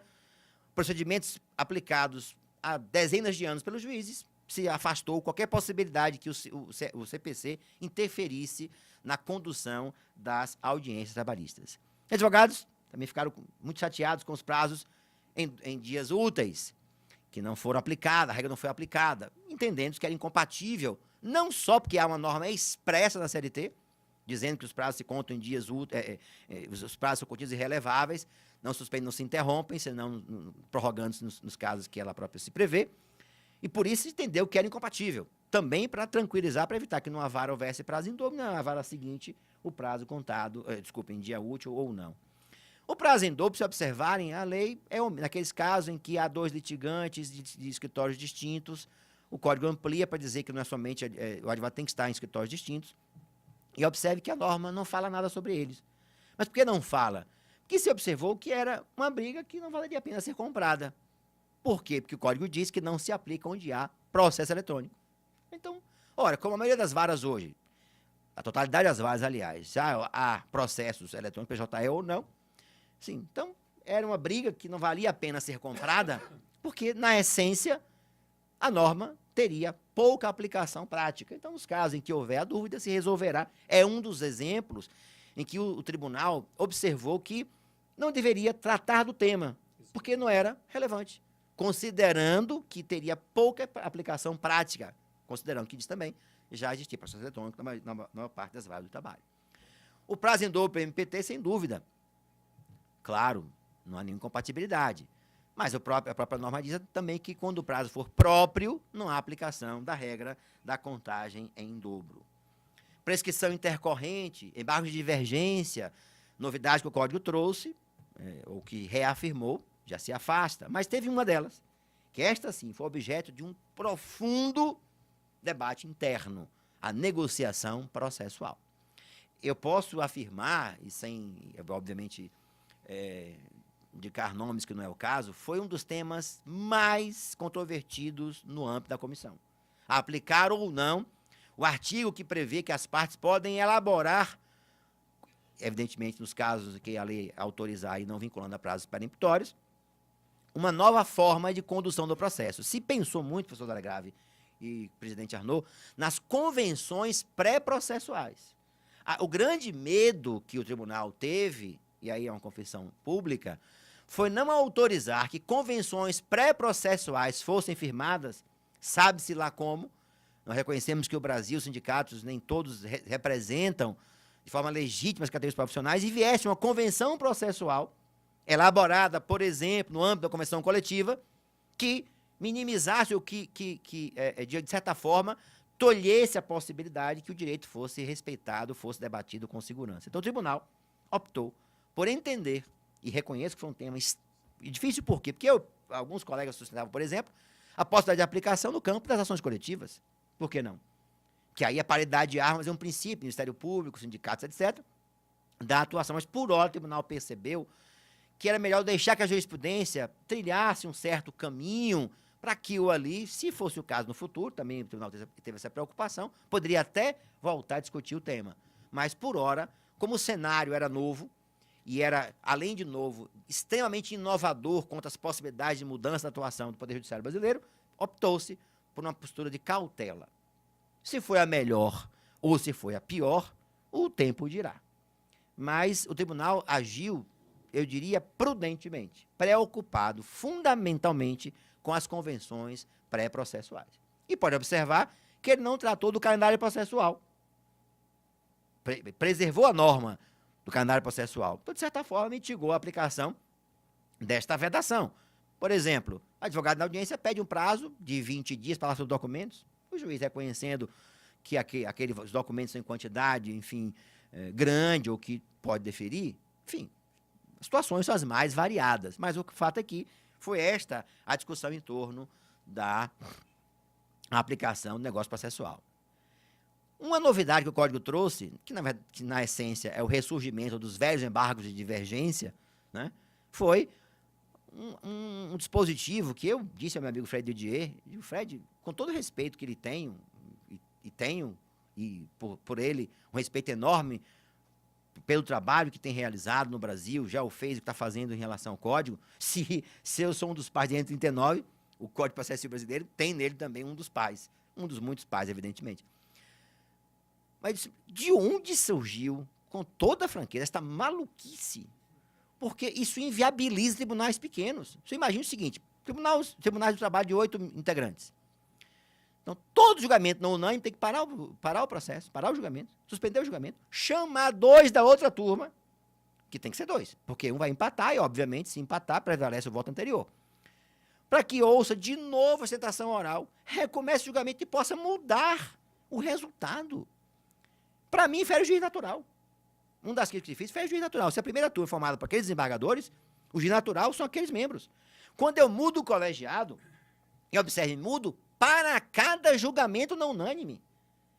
procedimentos aplicados há dezenas de anos pelos juízes, se afastou qualquer possibilidade que o CPC interferisse na condução das audiências trabalhistas. Advogados também ficaram muito chateados com os prazos em dias úteis, que não foram aplicados, a regra não foi aplicada, entendendo que era incompatível, não só porque há uma norma expressa na CLT, dizendo que os prazos se contam em dias úteis, os prazos são contidos irreleváveis, não suspendem, não se interrompem, senão prorrogando-se nos casos que ela própria se prevê, e por isso entendeu que era incompatível, também para tranquilizar, para evitar que numa vara houvesse prazo em dobro, na vara seguinte o prazo contado, em dia útil ou não. O prazo em dobro, se observarem, a lei é naqueles casos em que há dois litigantes de escritórios distintos, o código amplia para dizer que não é somente o advogado tem que estar em escritórios distintos, e observe que a norma não fala nada sobre eles. Mas por que não fala? Porque se observou que era uma briga que não valeria a pena ser comprada. Por quê? Porque o código diz que não se aplica onde há processo eletrônico. Então, ora, como a maioria das varas hoje, a totalidade das varas, aliás, já há processos eletrônicos, PJE ou não, sim, então era uma briga que não valia a pena ser comprada, porque, na essência, a norma teria pouca aplicação prática. Então, nos casos em que houver a dúvida, se resolverá. É um dos exemplos em que o tribunal observou que não deveria tratar do tema, porque não era relevante, considerando que teria pouca aplicação prática, considerando que diz também já existia processo eletrônico na maior parte das varas do trabalho. O prazo em dobro para o MPT, sem dúvida. Claro, não há nenhuma incompatibilidade. Mas a própria norma diz também que, quando o prazo for próprio, não há aplicação da regra da contagem em dobro. Prescrição intercorrente, embargo de divergência, novidade que o Código trouxe, ou que reafirmou, já se afasta. Mas teve uma delas, que esta, sim, foi objeto de um profundo debate interno, a negociação processual. Eu posso afirmar, e sem, obviamente, indicar nomes que não é o caso, foi um dos temas mais controvertidos no âmbito da comissão. Aplicar ou não o artigo que prevê que as partes podem elaborar, evidentemente nos casos que a lei autorizar e não vinculando a prazos peremptórios, uma nova forma de condução do processo. Se pensou muito, professor Delegrave e presidente Arnaud, nas convenções pré-processuais. O grande medo que o tribunal teve, e aí é uma confissão pública, foi não autorizar que convenções pré-processuais fossem firmadas, sabe-se lá como. Nós reconhecemos que o Brasil, os sindicatos, nem todos representam de forma legítima as categorias profissionais, e viesse uma convenção processual, elaborada, por exemplo, no âmbito da convenção coletiva, que minimizasse ou que de certa forma, tolhesse a possibilidade que o direito fosse respeitado, fosse debatido com segurança. Então, o tribunal optou por entender, e reconheço que foi um tema difícil, por quê? Porque alguns colegas sustentavam, por exemplo, a possibilidade de aplicação no campo das ações coletivas. Por que não? Que aí a paridade de armas é um princípio, Ministério Público, sindicatos, etc., da atuação. Mas, por hora, o tribunal percebeu que era melhor deixar que a jurisprudência trilhasse um certo caminho para que ali, se fosse o caso no futuro, também o tribunal teve essa preocupação, poderia até voltar a discutir o tema. Mas, por hora, como o cenário era novo, e era, além de novo, extremamente inovador quanto às possibilidades de mudança da atuação do Poder Judiciário brasileiro, optou-se por uma postura de cautela. Se foi a melhor ou se foi a pior, o tempo dirá. Mas o tribunal agiu, eu diria, prudentemente, preocupado fundamentalmente com as convenções pré-processuais. E pode observar que ele não tratou do calendário processual. Preservou a norma do calendário processual. Então, de certa forma, mitigou a aplicação desta vedação. Por exemplo, o advogado da audiência pede um prazo de 20 dias para falar sobre documentos. O juiz, reconhecendo que aqueles documentos são em quantidade, enfim, grande ou que pode deferir, enfim, as situações são as mais variadas. Mas o fato é que foi esta a discussão em torno da aplicação do negócio processual. Uma novidade que o Código trouxe, que na essência é o ressurgimento dos velhos embargos de divergência, né, foi um dispositivo que eu disse ao meu amigo Fred Didier, e o Fred, com todo o respeito que ele tem, e tenho, e por ele, um respeito enorme pelo trabalho que tem realizado no Brasil, já o fez, o que está fazendo em relação ao código. Se eu sou um dos pais de N39, o Código de Processo Civil brasileiro tem nele também um dos pais, um dos muitos pais, evidentemente. Mas de onde surgiu, com toda a franqueza, esta maluquice? Porque isso inviabiliza tribunais pequenos. Você imagina o seguinte, tribunais do trabalho de 8 integrantes. Então, todo julgamento não unânime tem que parar o processo, parar o julgamento, suspender o julgamento, chamar 2 da outra turma, que tem que ser 2, porque um vai empatar, e, obviamente, se empatar, prevalece o voto anterior. Para que ouça de novo a sustentação oral, recomece o julgamento e possa mudar o resultado. Para mim, fere o juiz natural. Um das críticas que fiz fere o juiz natural. Se a primeira turma é formada por aqueles desembargadores, o juiz natural são aqueles membros. Quando eu mudo o colegiado, e observe, mudo para cada julgamento não unânime.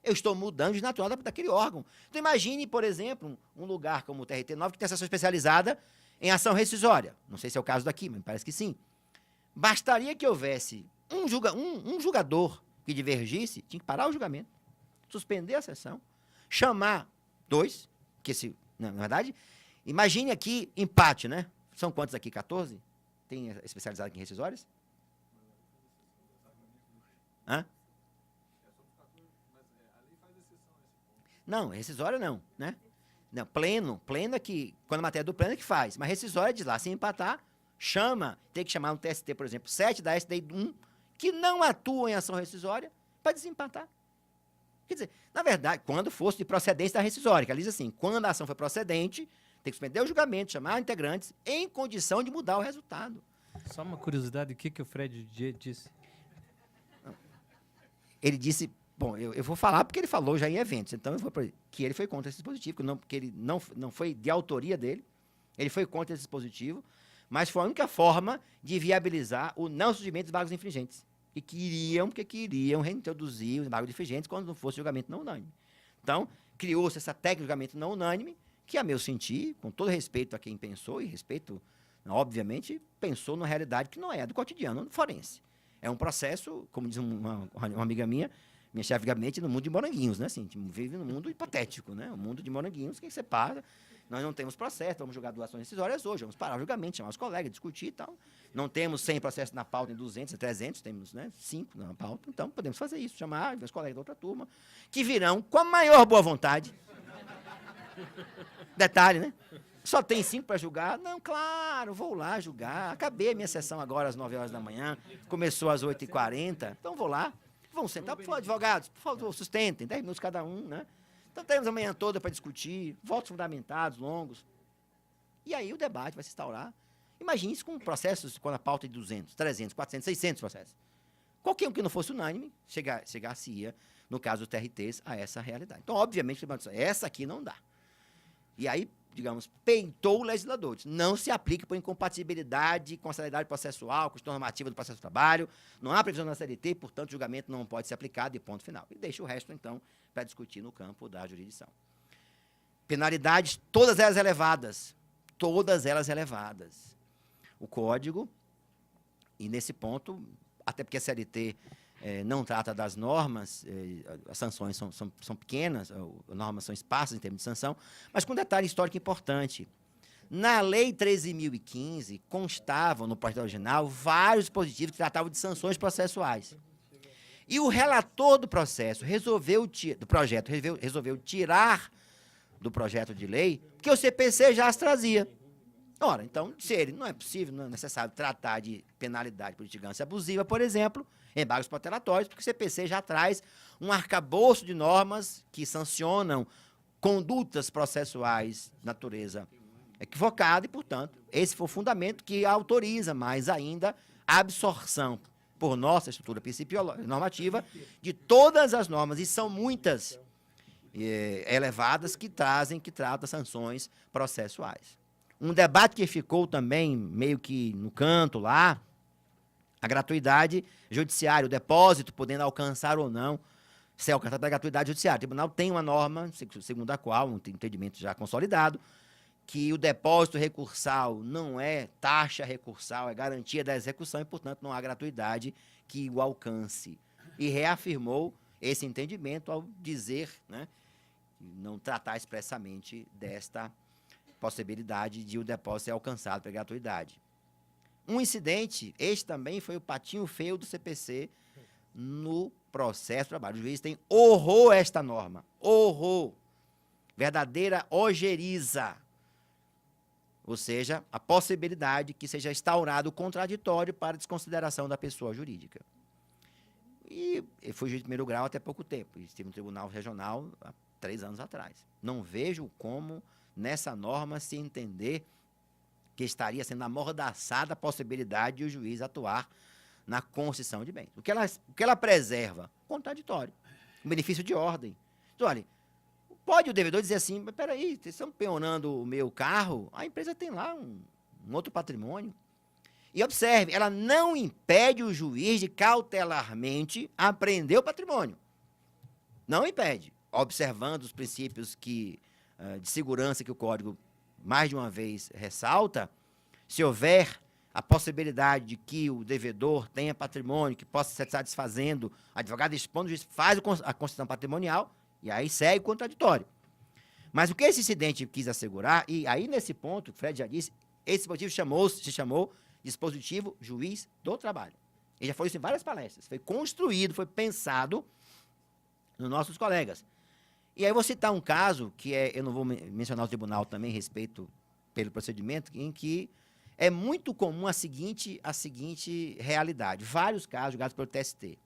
Eu estou mudando o juiz natural daquele órgão. Então, imagine, por exemplo, um lugar como o TRT9, que tem essa ação especializada em ação rescisória. Não sei se é o caso daqui, mas me parece que sim. Bastaria que houvesse um julgador que divergisse, tinha que parar o julgamento, suspender a sessão, chamar 2, que se, na verdade, imagine aqui empate, né? São quantos aqui? 14? Tem especializado aqui em rescisórias? Hã? Não, rescisória não, né? Não, pleno é que, quando a matéria é do pleno é que faz, mas rescisória diz lá, se empatar, chama, tem que chamar um TST, por exemplo, 7 da STI 1, que não atuam em ação rescisória, para desempatar. Quer dizer, na verdade, quando fosse de procedência da rescisória, que ela diz assim, quando a ação foi procedente, tem que suspender o julgamento, chamar integrantes em condição de mudar o resultado. Só uma curiosidade, o que o Fred disse? Ele disse, bom, eu vou falar porque ele falou já em eventos, então eu vou que ele foi contra esse dispositivo, porque ele não foi de autoria dele, ele foi contra esse dispositivo, mas foi a única forma de viabilizar o não surgimento dos embargos infringentes. E porque queriam reintroduzir os embargos infringentes quando não fosse julgamento não unânime. Então, criou-se essa técnica de julgamento não unânime, que, a meu sentir, com todo respeito a quem pensou, e respeito, obviamente, pensou numa realidade que não é a do cotidiano forense. É um processo, como diz uma amiga minha chefe de gabinete, no mundo de moranguinhos, né? Assim, vive no mundo hipotético, né? O mundo de moranguinhos, quem separa. Nós não temos processo, vamos julgar doações rescisórias hoje, vamos parar o julgamento, chamar os colegas, discutir e tal. Não temos 100 processos na pauta, em 200, 300, temos, né, 5 na pauta, então podemos fazer isso, chamar os colegas da outra turma, que virão com a maior boa vontade. Detalhe, né? Só tem 5 para julgar? Não, claro, vou lá julgar. Acabei a minha sessão agora às 9 horas da manhã, começou às 8h40, então vou lá. Vamos sentar, por favor, advogados, por favor, sustentem, 10 minutos cada um, né? Então, temos a manhã toda para discutir, votos fundamentados, longos. E aí o debate vai se instaurar. Imagine isso com processos, quando a pauta é de 200, 300, 400, 600 processos. Qualquer um que não fosse unânime, chegar-se-ia, no caso dos TRTs, a essa realidade. Então, obviamente, essa aqui não dá. E aí, digamos, peitou o legislador. Não se aplica por incompatibilidade com a celeridade processual, com a normativa do processo do trabalho, não há previsão na CLT, portanto, o julgamento não pode ser aplicado e ponto final. E deixa o resto, então, para discutir no campo da jurisdição. Penalidades, todas elas elevadas. Todas elas elevadas. O Código, e nesse ponto, até porque a CLT não trata das normas, as sanções são pequenas, as normas são esparsas em termos de sanção, mas com um detalhe histórico importante. Na Lei 13.015, constavam no projeto original vários dispositivos que tratavam de sanções processuais. E o relator do processo resolveu tirar do projeto de lei, porque o CPC já as trazia. Ora, então, se ele não é possível, não é necessário tratar de penalidade por litigância abusiva, por exemplo, embargos protelatórios, porque o CPC já traz um arcabouço de normas que sancionam condutas processuais de natureza equivocada e, portanto, esse foi o fundamento que autoriza mais ainda a absorção por nossa estrutura normativa de todas as normas, e são muitas elevadas, que tratam sanções processuais. Um debate que ficou também meio que no canto lá, a gratuidade judiciária, o depósito podendo alcançar ou não, ser alcançado pela gratuidade judiciária. O tribunal tem uma norma, segundo a qual, um entendimento já consolidado, que o depósito recursal não é taxa recursal, é garantia da execução e, portanto, não há gratuidade que o alcance. E reafirmou esse entendimento ao dizer, né, não tratar expressamente desta possibilidade de o depósito ser alcançado pela gratuidade. Um incidente, este também foi o patinho feio do CPC no processo de trabalho. O juiz tem horror a esta norma. Horror. Verdadeira ojeriza. Ou seja, a possibilidade que seja instaurado o contraditório para desconsideração da pessoa jurídica. E fui juiz de primeiro grau até pouco tempo. Estive no Tribunal Regional há 3 anos atrás. Não vejo como, nessa norma, se entender que estaria sendo amordaçada a possibilidade de o juiz atuar na concessão de bens. O que ela preserva? Contraditório. O benefício de ordem. Então, olha, pode o devedor dizer assim, mas peraí, vocês estão penhorando o meu carro, a empresa tem lá um outro patrimônio. E observe, ela não impede o juiz de cautelarmente apreender o patrimônio. Não impede, observando os princípios de segurança que o Código mais de uma vez ressalta. Se houver a possibilidade de que o devedor tenha patrimônio que possa ser satisfazendo, o advogado expondo, o juiz faz a concessão patrimonial e aí segue o contraditório. Mas o que esse incidente quis assegurar, e aí nesse ponto, o Fred já disse, esse dispositivo se chamou dispositivo juiz do trabalho. Ele já falou isso em várias palestras. Foi construído, foi pensado nos nossos colegas. E aí vou citar um caso, que eu não vou mencionar o tribunal também, respeito pelo procedimento, em que é muito comum a seguinte realidade. Vários casos julgados pelo TST,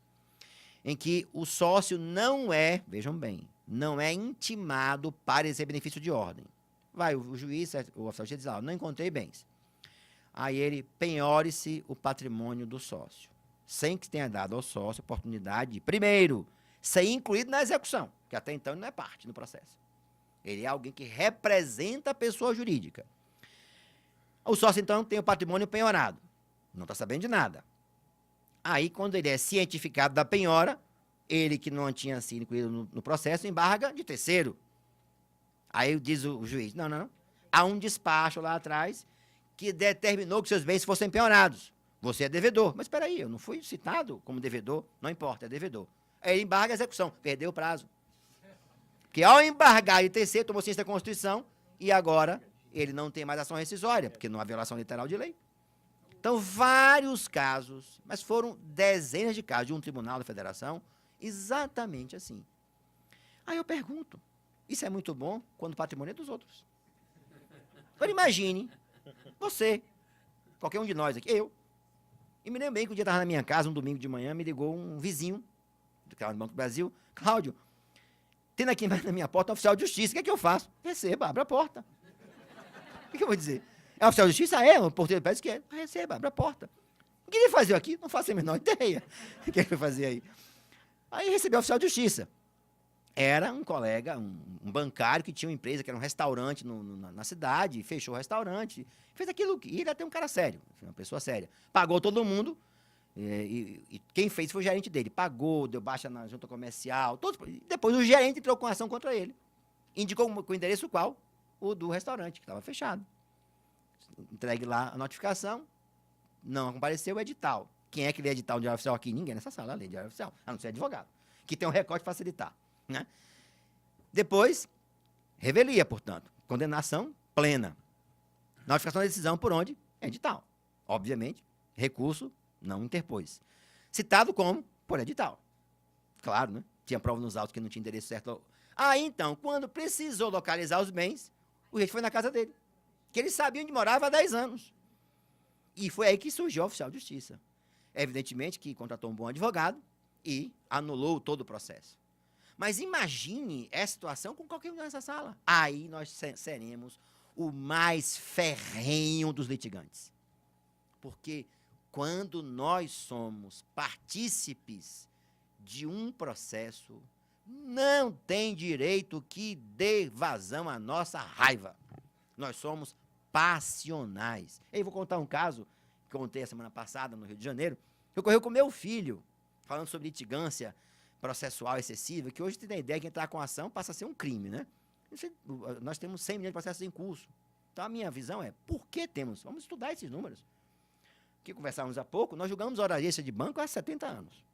em que o sócio não é, vejam bem, não é intimado para exercer benefício de ordem. Vai o juiz, o oficial de diz, não encontrei bens. Aí ele penhore-se o patrimônio do sócio, sem que tenha dado ao sócio a oportunidade de, primeiro, ser incluído na execução, que até então ele não é parte do processo. Ele é alguém que representa a pessoa jurídica. O sócio, então, tem o patrimônio penhorado. Não está sabendo de nada. Aí, quando ele é cientificado da penhora, ele que não tinha sido incluído no processo, embarga de terceiro. Aí diz o juiz, não. Há um despacho lá atrás que determinou que seus bens fossem penhorados. Você é devedor. Mas espera aí, eu não fui citado como devedor. Não importa, é devedor. Aí ele embarga a execução, perdeu o prazo. Porque ao embargar de terceiro, tomou ciência da Constituição e agora ele não tem mais ação rescisória, porque não há violação literal de lei. Então, vários casos, mas foram dezenas de casos de um tribunal da federação, exatamente assim. Aí eu pergunto, isso é muito bom quando o patrimônio é dos outros. Agora imagine, você, qualquer um de nós aqui, eu, e me lembro bem que um dia eu estava na minha casa, um domingo de manhã, me ligou um vizinho, do Banco do Brasil, Cláudio, tendo aqui na minha porta um oficial de justiça, o que é que eu faço? Receba, abra a porta. O que eu vou dizer? É oficial de justiça? O porteiro parece que é. Receba, abra a porta. O que ele fazia aqui? Não faço a menor ideia. O que ele fazia aí? Aí recebeu o oficial de justiça. Era um colega, um bancário que tinha uma empresa, que era um restaurante na cidade, fechou o restaurante, fez aquilo, e ele até um cara sério, uma pessoa séria. Pagou todo mundo, e quem fez foi o gerente dele. Pagou, deu baixa na junta comercial, todos, depois o gerente entrou com ação contra ele. Indicou com o endereço qual? O do restaurante, que estava fechado. Entregue lá a notificação, não compareceu o edital. Quem é que lê edital de diário oficial aqui? Ninguém nessa sala lê diário oficial, a não ser advogado, que tem um recorte para facilitar. Né? Depois, revelia, portanto, condenação plena. Notificação da decisão por onde? Edital. Obviamente, recurso não interpôs. Citado como? Por edital. Claro, né? Tinha prova nos autos que não tinha endereço certo. Aí, então, quando precisou localizar os bens, o juiz foi na casa dele, que ele sabia onde morava há 10 anos. E foi aí que surgiu o oficial de justiça. Evidentemente que contratou um bom advogado e anulou todo o processo. Mas imagine essa situação com qualquer um nessa sala. Aí nós seremos o mais ferrenho dos litigantes. Porque quando nós somos partícipes de um processo, não tem direito que dê vazão à nossa raiva. Nós somos passionais. Eu vou contar um caso que contei a semana passada no Rio de Janeiro, que ocorreu com meu filho, falando sobre litigância processual excessiva, que hoje tem a ideia que entrar com ação passa a ser um crime, né? Nós temos 100 milhões de processos em curso. Então, a minha visão é, por que temos? Vamos estudar esses números. Que conversávamos há pouco, nós julgamos hora extra de banco há 70 anos.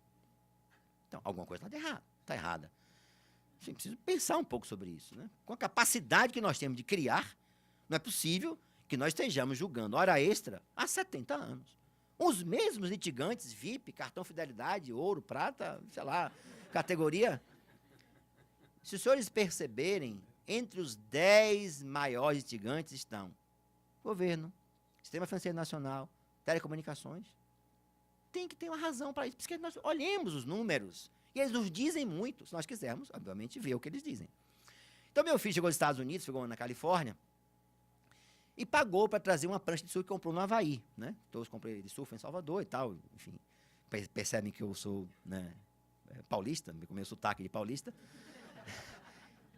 Então, alguma coisa está errada. Assim, preciso pensar um pouco sobre isso, né? Com a capacidade que nós temos de criar, não é possível que nós estejamos julgando hora extra há 70 anos. Os mesmos litigantes, VIP, cartão fidelidade, ouro, prata, sei lá, categoria. Se os senhores perceberem, entre os 10 maiores litigantes estão governo, Sistema Financeiro Nacional, telecomunicações. Tem que ter uma razão para isso, porque nós olhemos os números e eles nos dizem muito, se nós quisermos, obviamente, ver o que eles dizem. Então, meu filho chegou dos Estados Unidos, chegou na Califórnia, e pagou para trazer uma prancha de surf que comprou no Havaí, né? Todos comprei de surf em Salvador e tal, enfim. Percebem que eu sou, né, paulista, com meu sotaque de paulista.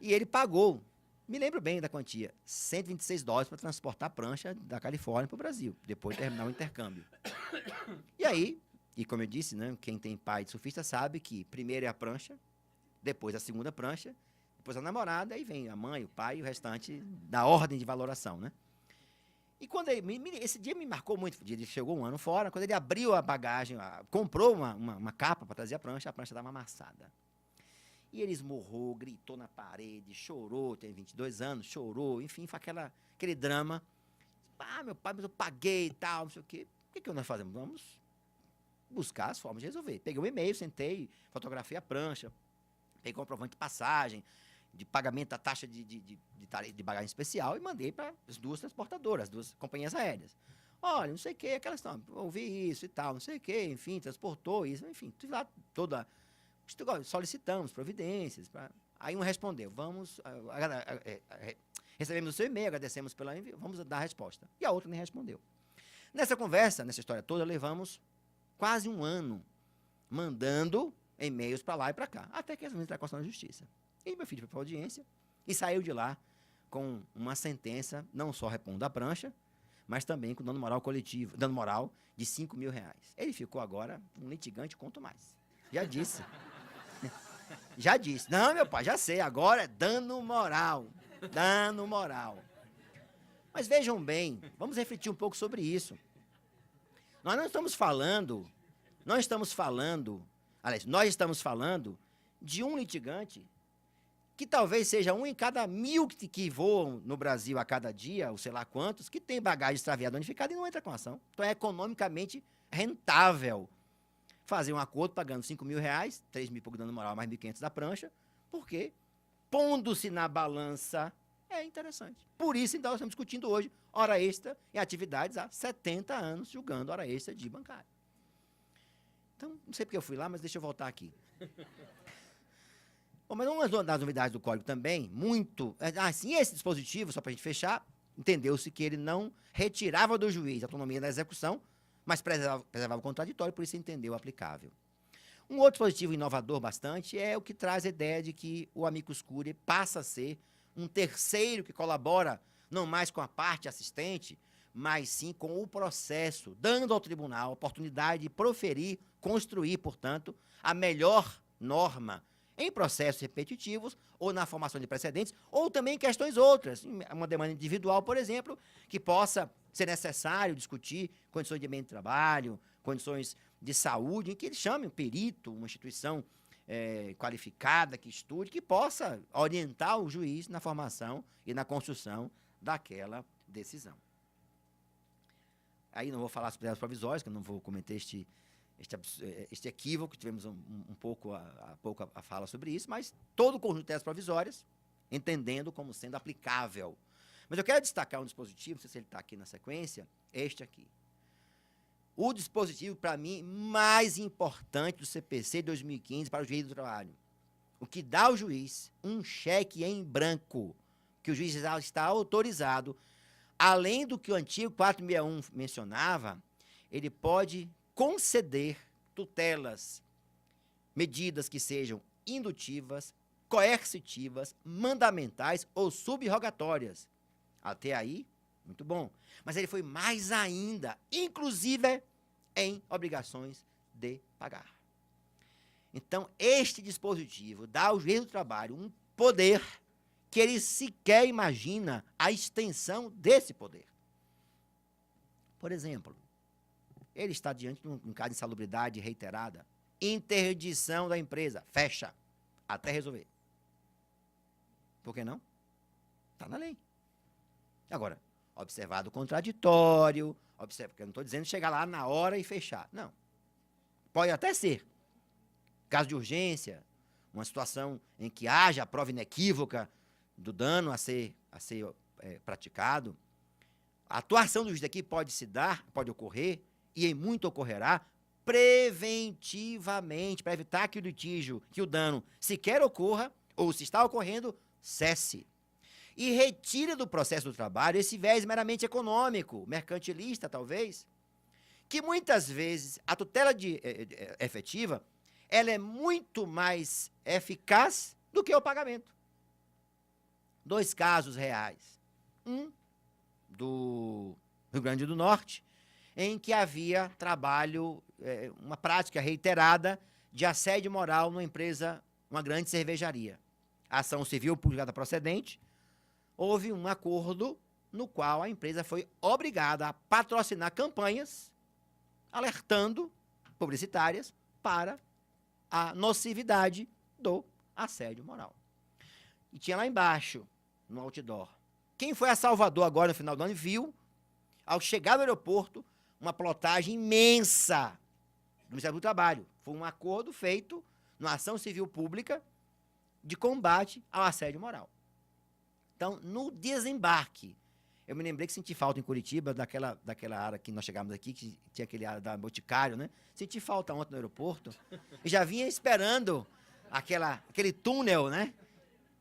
E ele pagou, me lembro bem da quantia, $126 para transportar a prancha da Califórnia para o Brasil, depois de terminar o intercâmbio. E aí, e como eu disse, né, quem tem pai de surfista sabe que primeiro é a prancha, depois a segunda prancha, depois a namorada, aí vem a mãe, o pai e o restante da ordem de valoração, né? E quando esse dia me marcou muito, ele chegou um ano fora, quando ele abriu a bagagem, comprou uma capa para trazer a prancha estava amassada. E ele esmurrou, gritou na parede, chorou, tem 22 anos, chorou, enfim, foi aquele drama. Ah, meu pai, mas eu paguei e tal, não sei o quê. O que nós fazemos? Vamos buscar as formas de resolver. Peguei um e-mail, sentei, fotografei a prancha, peguei comprovante de passagem, de pagamento da taxa de bagagem especial e mandei para as duas transportadoras, as duas companhias aéreas. Olha, não sei o que, aquelas estão, ouvi isso e tal, não sei o que, enfim, transportou isso, enfim, tudo lá, solicitamos providências. Aí um respondeu, recebemos o seu e-mail, agradecemos pela envio, vamos dar a resposta. E a outra nem respondeu. Nessa conversa, nessa história toda, levamos quase um ano mandando e-mails para lá e para cá, até que resolvemos entrar com a ação na justiça. E meu filho foi para a audiência e saiu de lá com uma sentença, não só repondo a prancha, mas também com dano moral coletivo, dano moral de R$5.000. Ele ficou agora um litigante, quanto mais. Já disse. Já disse. Não, meu pai, já sei, agora é dano moral. Dano moral. Mas vejam bem, vamos refletir um pouco sobre isso. Nós estamos falando de um litigante que talvez seja um em cada 1.000 que voam no Brasil a cada dia, ou sei lá quantos, que tem bagagem extraviada danificada e não entra com ação. Então é economicamente rentável fazer um acordo pagando R$5.000, R$3.000 por dano moral, mais R$1.500 da prancha, porque, pondo-se na balança, é interessante. Por isso, então, nós estamos discutindo hoje hora extra em atividades há 70 anos, julgando hora extra de bancário. Então, não sei porque eu fui lá, mas deixa eu voltar aqui. Bom, mas uma das novidades do Código também, assim, esse dispositivo, só para a gente fechar, entendeu-se que ele não retirava do juiz a autonomia da execução, mas preservava o contraditório, por isso entendeu aplicável. Um outro dispositivo inovador bastante é o que traz a ideia de que o amicus curiae passa a ser um terceiro que colabora não mais com a parte assistente, mas sim com o processo, dando ao tribunal a oportunidade de proferir, construir, portanto, a melhor norma em processos repetitivos, ou na formação de precedentes, ou também em questões outras, uma demanda individual, por exemplo, que possa ser necessário discutir condições de ambiente de trabalho, condições de saúde, em que ele chame um perito, uma instituição qualificada, que estude, que possa orientar o juiz na formação e na construção daquela decisão. Aí não vou falar sobre as provisórias, que eu não vou cometer este equívoco, tivemos um pouco a fala sobre isso, mas todo o conjunto de teses provisórias, entendendo como sendo aplicável. Mas eu quero destacar um dispositivo, não sei se ele está aqui na sequência, este aqui. O dispositivo, para mim, mais importante do CPC 2015 para o juiz do trabalho. O que dá ao juiz um cheque em branco, que o juiz está autorizado, além do que o antigo 461 mencionava, ele pode conceder tutelas, medidas que sejam indutivas, coercitivas, mandamentais ou subrogatórias. Até aí, muito bom. Mas ele foi mais ainda, inclusive em obrigações de pagar. Então, este dispositivo dá ao juiz do trabalho um poder que ele sequer imagina a extensão desse poder. Por exemplo, ele está diante de um caso de insalubridade reiterada, interdição da empresa, fecha, até resolver. Por que não? Está na lei. Agora, observado o contraditório, porque eu não estou dizendo chegar lá na hora e fechar. Não. Pode até ser. Caso de urgência, uma situação em que haja a prova inequívoca do dano a ser praticado, a atuação do juiz aqui pode ocorrer, e em muito ocorrerá, preventivamente, para evitar que o litígio, que o dano sequer ocorra, ou se está ocorrendo, cesse. E retire do processo do trabalho esse viés meramente econômico, mercantilista, talvez, que muitas vezes a tutela efetiva, ela é muito mais eficaz do que o pagamento. 2 casos reais. Um, do Rio Grande do Norte, em que havia trabalho, uma prática reiterada de assédio moral numa empresa, uma grande cervejaria. A ação civil publicada procedente, houve um acordo no qual a empresa foi obrigada a patrocinar campanhas alertando publicitárias para a nocividade do assédio moral. E tinha lá embaixo, no outdoor, quem foi a Salvador agora no final do ano viu, ao chegar no aeroporto, uma plotagem imensa do Ministério do Trabalho. Foi um acordo feito numa ação civil pública de combate ao assédio moral. Então, no desembarque, eu me lembrei que senti falta em Curitiba, daquela área que nós chegamos aqui, que tinha aquele área da Boticário, né? Senti falta ontem no aeroporto e já vinha esperando aquele túnel, né?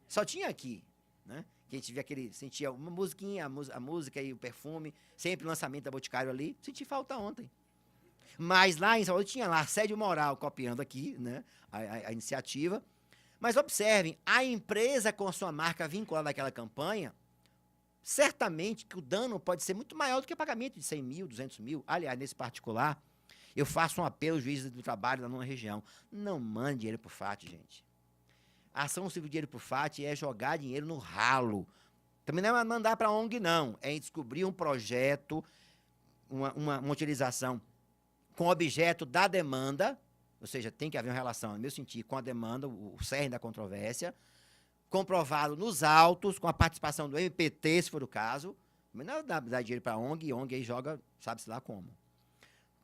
Só tinha aqui, né? Que a gente sentia uma musiquinha, a música e o perfume, sempre o lançamento da Boticário ali. Senti falta ontem. Mas lá em Salvador tinha lá assédio moral, copiando aqui, né? A iniciativa. Mas observem, a empresa com a sua marca vinculada àquela campanha, certamente que o dano pode ser muito maior do que o pagamento de 100 mil, 200 mil. Aliás, nesse particular, eu faço um apelo aos juízes do trabalho da nona região. Não mande dinheiro para o FAT, gente. A ação civil de dinheiro para o FAT é jogar dinheiro no ralo. Também não é mandar para a ONG, não. É descobrir um projeto, uma utilização com objeto da demanda, ou seja, tem que haver uma relação, no meu sentido, com a demanda, o cerne da controvérsia, comprovado nos autos, com a participação do MPT, se for o caso. Mas não é dar dinheiro para a ONG, e a ONG aí joga, sabe-se lá como.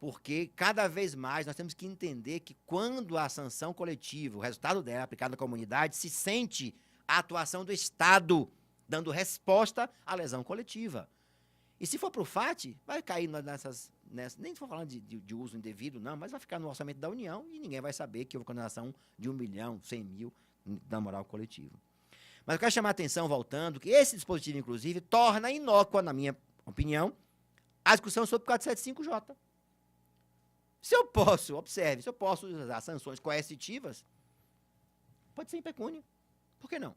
Porque cada vez mais nós temos que entender que quando a sanção coletiva, o resultado dela aplicado na comunidade, se sente a atuação do Estado dando resposta à lesão coletiva. E se for para o FAT, vai cair nessas nem estou falando de uso indevido, não, mas vai ficar no orçamento da União e ninguém vai saber que houve condenação de 1 milhão, 100 mil da moral coletiva. Mas eu quero chamar a atenção, voltando, que esse dispositivo, inclusive, torna inócua, na minha opinião, a discussão sobre o 475J. Se eu posso, observe, se eu posso usar sanções coercitivas, pode ser em pecúnia. Por que não?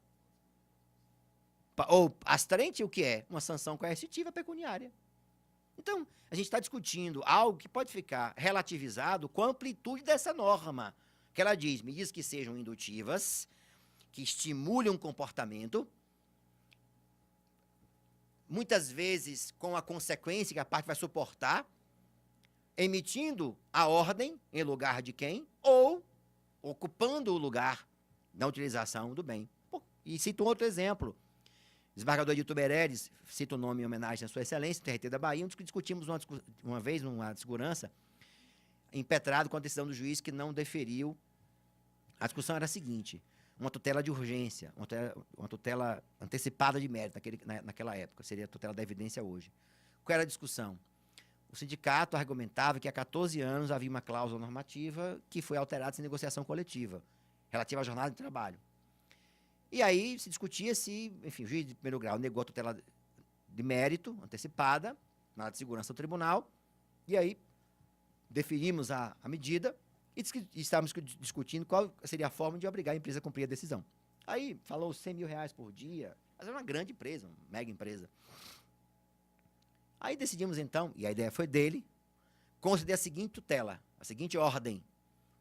Ou astrente, o que é? Uma sanção coercitiva pecuniária. Então, a gente está discutindo algo que pode ficar relativizado com a amplitude dessa norma. Que ela diz, medidas que sejam indutivas, que estimulem um comportamento, muitas vezes com a consequência que a parte vai suportar, emitindo a ordem em lugar de quem, ou ocupando o lugar da utilização do bem. E cito um outro exemplo. O desembargador Edilton Meirelles, cita o nome em homenagem à sua excelência, do TRT da Bahia, onde discutimos uma vez numa segurança, impetrado com a decisão do juiz que não deferiu. A discussão era a seguinte: uma tutela de urgência, uma tutela antecipada de mérito naquela época, seria a tutela da evidência hoje. Qual era a discussão? O sindicato argumentava que há 14 anos havia uma cláusula normativa que foi alterada sem negociação coletiva, relativa à jornada de trabalho. E aí se discutia se, enfim, o juiz de primeiro grau negou a tutela de mérito antecipada, na área de segurança do tribunal, e aí definimos a medida e estávamos discutindo qual seria a forma de obrigar a empresa a cumprir a decisão. Aí falou 100 mil reais por dia, mas era uma grande empresa, uma mega empresa. Aí decidimos então, e a ideia foi dele, conceder a seguinte tutela, a seguinte ordem: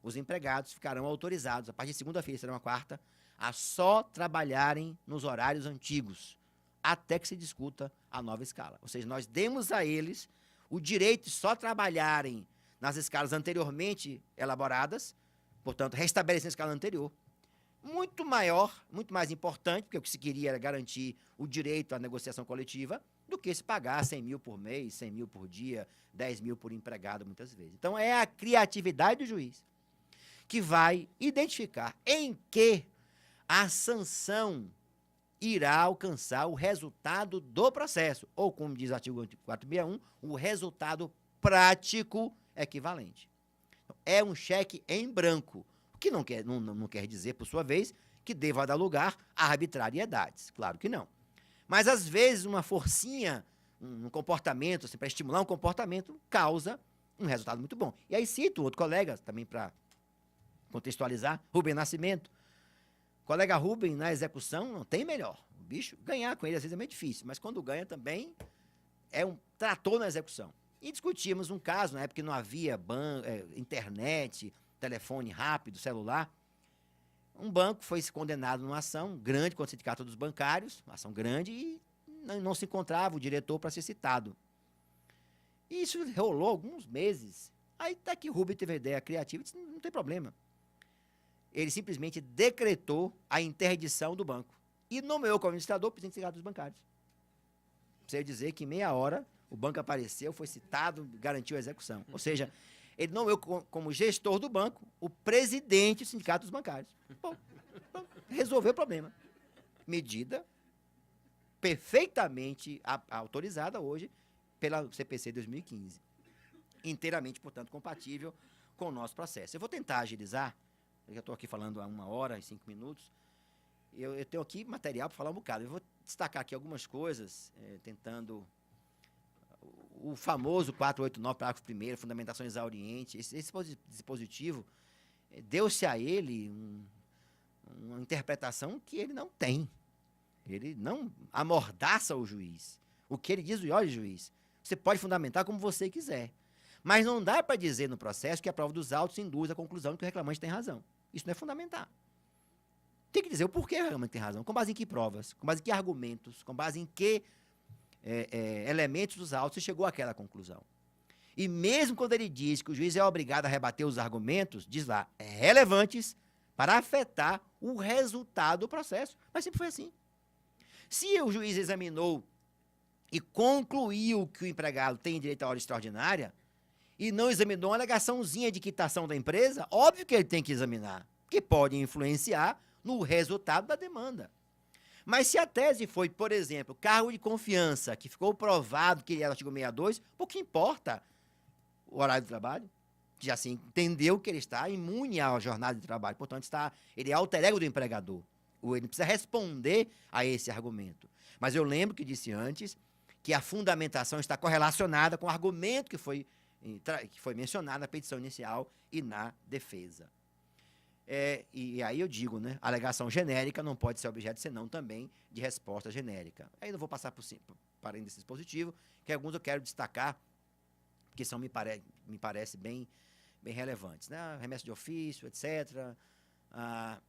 os empregados ficarão autorizados, a partir de segunda-feira, será uma quarta, a só trabalharem nos horários antigos, até que se discuta a nova escala. Ou seja, nós demos a eles o direito de só trabalharem nas escalas anteriormente elaboradas, portanto, restabelecendo a escala anterior. muito maior, muito mais importante, porque o que se queria era garantir o direito à negociação coletiva, do que se pagar 100 mil por mês, 100 mil por dia, 10 mil por empregado, muitas vezes. Então, é a criatividade do juiz que vai identificar em que a sanção irá alcançar o resultado do processo, ou, como diz o artigo 461, o resultado prático equivalente. Então, é um cheque em branco, o que não quer dizer, por sua vez, que deva dar lugar a arbitrariedades. Claro que não. Mas, às vezes, uma forcinha, um comportamento, assim, para estimular um comportamento, causa um resultado muito bom. E aí cito outro colega, também para contextualizar, Rubem Nascimento. O colega Rubem, na execução, não tem melhor. O bicho, ganhar com ele, às vezes, é meio difícil, mas quando ganha também, é um trator na execução. E discutimos um caso, na época que não havia internet, telefone rápido, celular. Um banco foi condenado numa ação grande contra o Sindicato dos Bancários, uma ação grande, e não se encontrava o diretor para ser citado. E isso rolou alguns meses. Aí tá que o Rubem teve a ideia criativa e disse, não tem problema. Ele simplesmente decretou a interdição do banco e nomeou como administrador o presidente do Sindicato dos Bancários. Precisa dizer que em meia hora o banco apareceu, foi citado, garantiu a execução. Ou seja, ele nomeou como gestor do banco o presidente do Sindicato dos Bancários. Bom, resolveu o problema. Medida perfeitamente autorizada hoje pela CPC 2015. Inteiramente, portanto, compatível com o nosso processo. Eu vou tentar agilizar, eu já estou aqui falando há 1 hora e 5 minutos, eu tenho aqui material para falar um bocado. Eu vou destacar aqui algumas coisas, tentando... O famoso 489, parágrafo 1º, fundamentações exaurientes, esse dispositivo, deu-se a ele uma interpretação que ele não tem. Ele não amordaça o juiz. O que ele diz, olha, juiz, você pode fundamentar como você quiser. Mas não dá para dizer no processo que a prova dos autos induz à conclusão de que o reclamante tem razão. Isso não é fundamentar. Tem que dizer o porquê o reclamante tem razão. Com base em que provas? Com base em que argumentos? Com base em que elementos dos autos você chegou àquela conclusão? E mesmo quando ele diz que o juiz é obrigado a rebater os argumentos, diz lá, relevantes para afetar o resultado do processo. Mas sempre foi assim. Se o juiz examinou e concluiu que o empregado tem direito à hora extraordinária e não examinou uma alegaçãozinha de quitação da empresa, óbvio que ele tem que examinar, porque pode influenciar no resultado da demanda. Mas se a tese foi, por exemplo, cargo de confiança, que ficou provado que ele era artigo 62, pouco importa o horário de trabalho, que já se entendeu que ele está imune à jornada de trabalho, portanto, ele é alter ego do empregador. Ele precisa responder a esse argumento. Mas eu lembro que disse antes que a fundamentação está correlacionada com o argumento que foi mencionado na petição inicial e na defesa. E aí eu digo, né, a alegação genérica não pode ser objeto senão também de resposta genérica. Aí eu vou passar para esse dispositivo, que alguns eu quero destacar, porque me parece bem relevantes. Né? Remessa de ofício, etc.,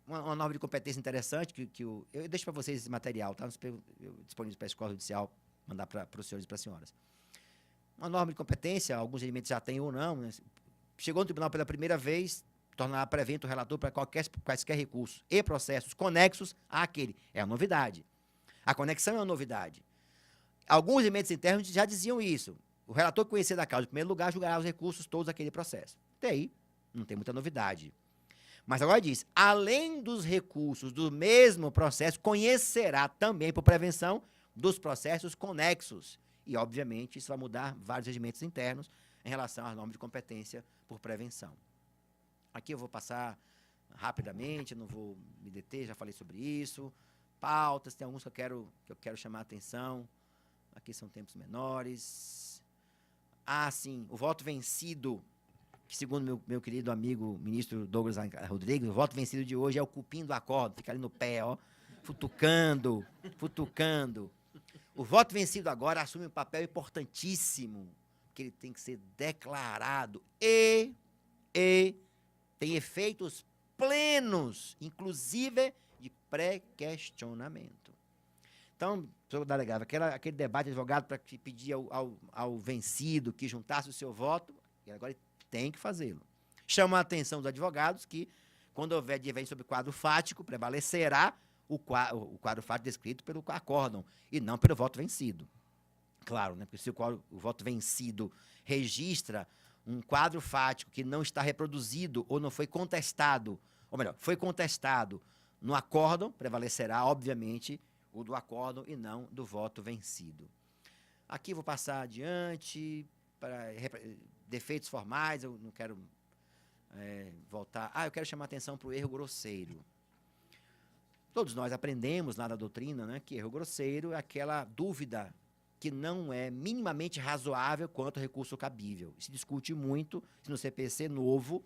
uma norma de competência interessante, eu deixo para vocês esse material, tá? Disponível para a Escola Judicial, mandar para os senhores e para as senhoras. Uma norma de competência, alguns elementos já têm ou não, né? Chegou no tribunal pela primeira vez, tornará prevento o relator para quaisquer recursos e processos conexos àquele. É a novidade. A conexão é uma novidade. Alguns elementos internos já diziam isso. O relator conhecer da causa, em primeiro lugar, julgará os recursos todos daquele processo. Até aí, não tem muita novidade. Mas agora diz, além dos recursos do mesmo processo, conhecerá também, por prevenção, dos processos conexos. E, obviamente, isso vai mudar vários regimentos internos em relação às normas de competência por prevenção. Aqui eu vou passar rapidamente, não vou me deter, já falei sobre isso. Pautas, tem alguns que eu quero chamar a atenção. Aqui são tempos menores. Sim, o voto vencido, que segundo meu querido amigo ministro Douglas Rodrigues, o voto vencido de hoje é o cupim do acordo, fica ali no pé, ó, futucando. O voto vencido agora assume um papel importantíssimo, que ele tem que ser declarado e tem efeitos plenos, inclusive de pré-questionamento. Então, senhor delegado, aquele debate de advogado para que pedir ao vencido que juntasse o seu voto, e agora ele tem que fazê-lo. Chama a atenção dos advogados que, Quando houver divergência sobre o quadro fático, prevalecerá o quadro fático descrito pelo acórdão e não pelo voto vencido. Claro, né? Porque se o voto vencido registra um quadro fático que não está reproduzido ou não foi contestado, ou melhor, foi contestado no acórdão, prevalecerá, obviamente, o do acórdão e não do voto vencido. Aqui vou passar adiante para defeitos formais, eu não quero voltar. Eu quero chamar a atenção para o erro grosseiro. Todos nós aprendemos lá na doutrina, né, que erro grosseiro é aquela dúvida que não é minimamente razoável quanto ao recurso cabível. Se discute muito, se no CPC novo,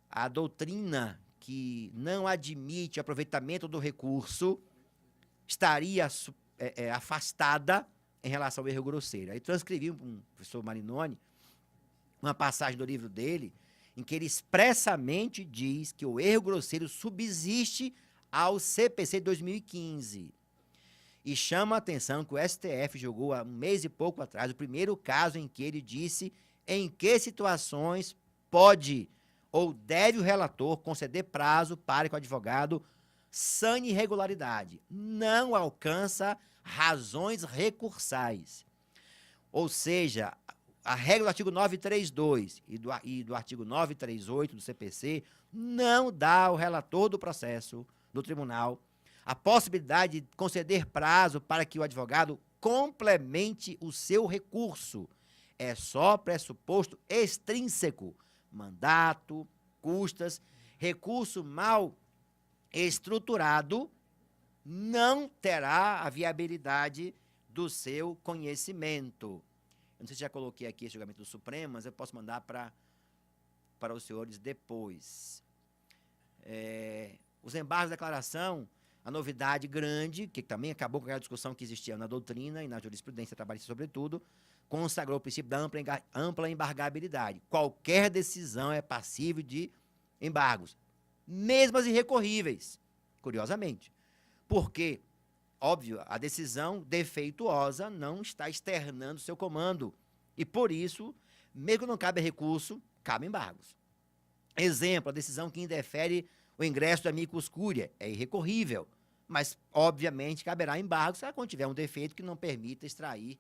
a doutrina que não admite o aproveitamento do recurso estaria afastada em relação ao erro grosseiro. Aí transcrevi um professor Marinoni uma passagem do livro dele em que ele expressamente diz que o erro grosseiro subsiste ao CPC de 2015. E chama a atenção que o STF julgou há um mês e pouco atrás o primeiro caso em que ele disse em que situações pode ou deve o relator conceder prazo para que o advogado sane irregularidade. Não alcança razões recursais. Ou seja, a regra do artigo 932 e do artigo 938 do CPC não dá ao relator do processo do tribunal a possibilidade de conceder prazo para que o advogado complemente o seu recurso. É só pressuposto extrínseco, mandato, custas, recurso mal estruturado não terá a viabilidade do seu conhecimento. Eu não sei se já coloquei aqui esse julgamento do Supremo, mas eu posso mandar para os senhores depois. Os embargos de declaração, a novidade grande, que também acabou com aquela discussão que existia na doutrina e na jurisprudência trabalhista, sobretudo, consagrou o princípio da ampla embargabilidade. Qualquer decisão é passível de embargos, mesmo as irrecorríveis, curiosamente. Porque, óbvio, a decisão defeituosa não está externando seu comando. E, por isso, mesmo que não cabe recurso, cabe embargos. Exemplo, a decisão que indefere o ingresso do amicus curiae é irrecorrível, mas, obviamente, caberá embargo se ela contiver um defeito que não permita extrair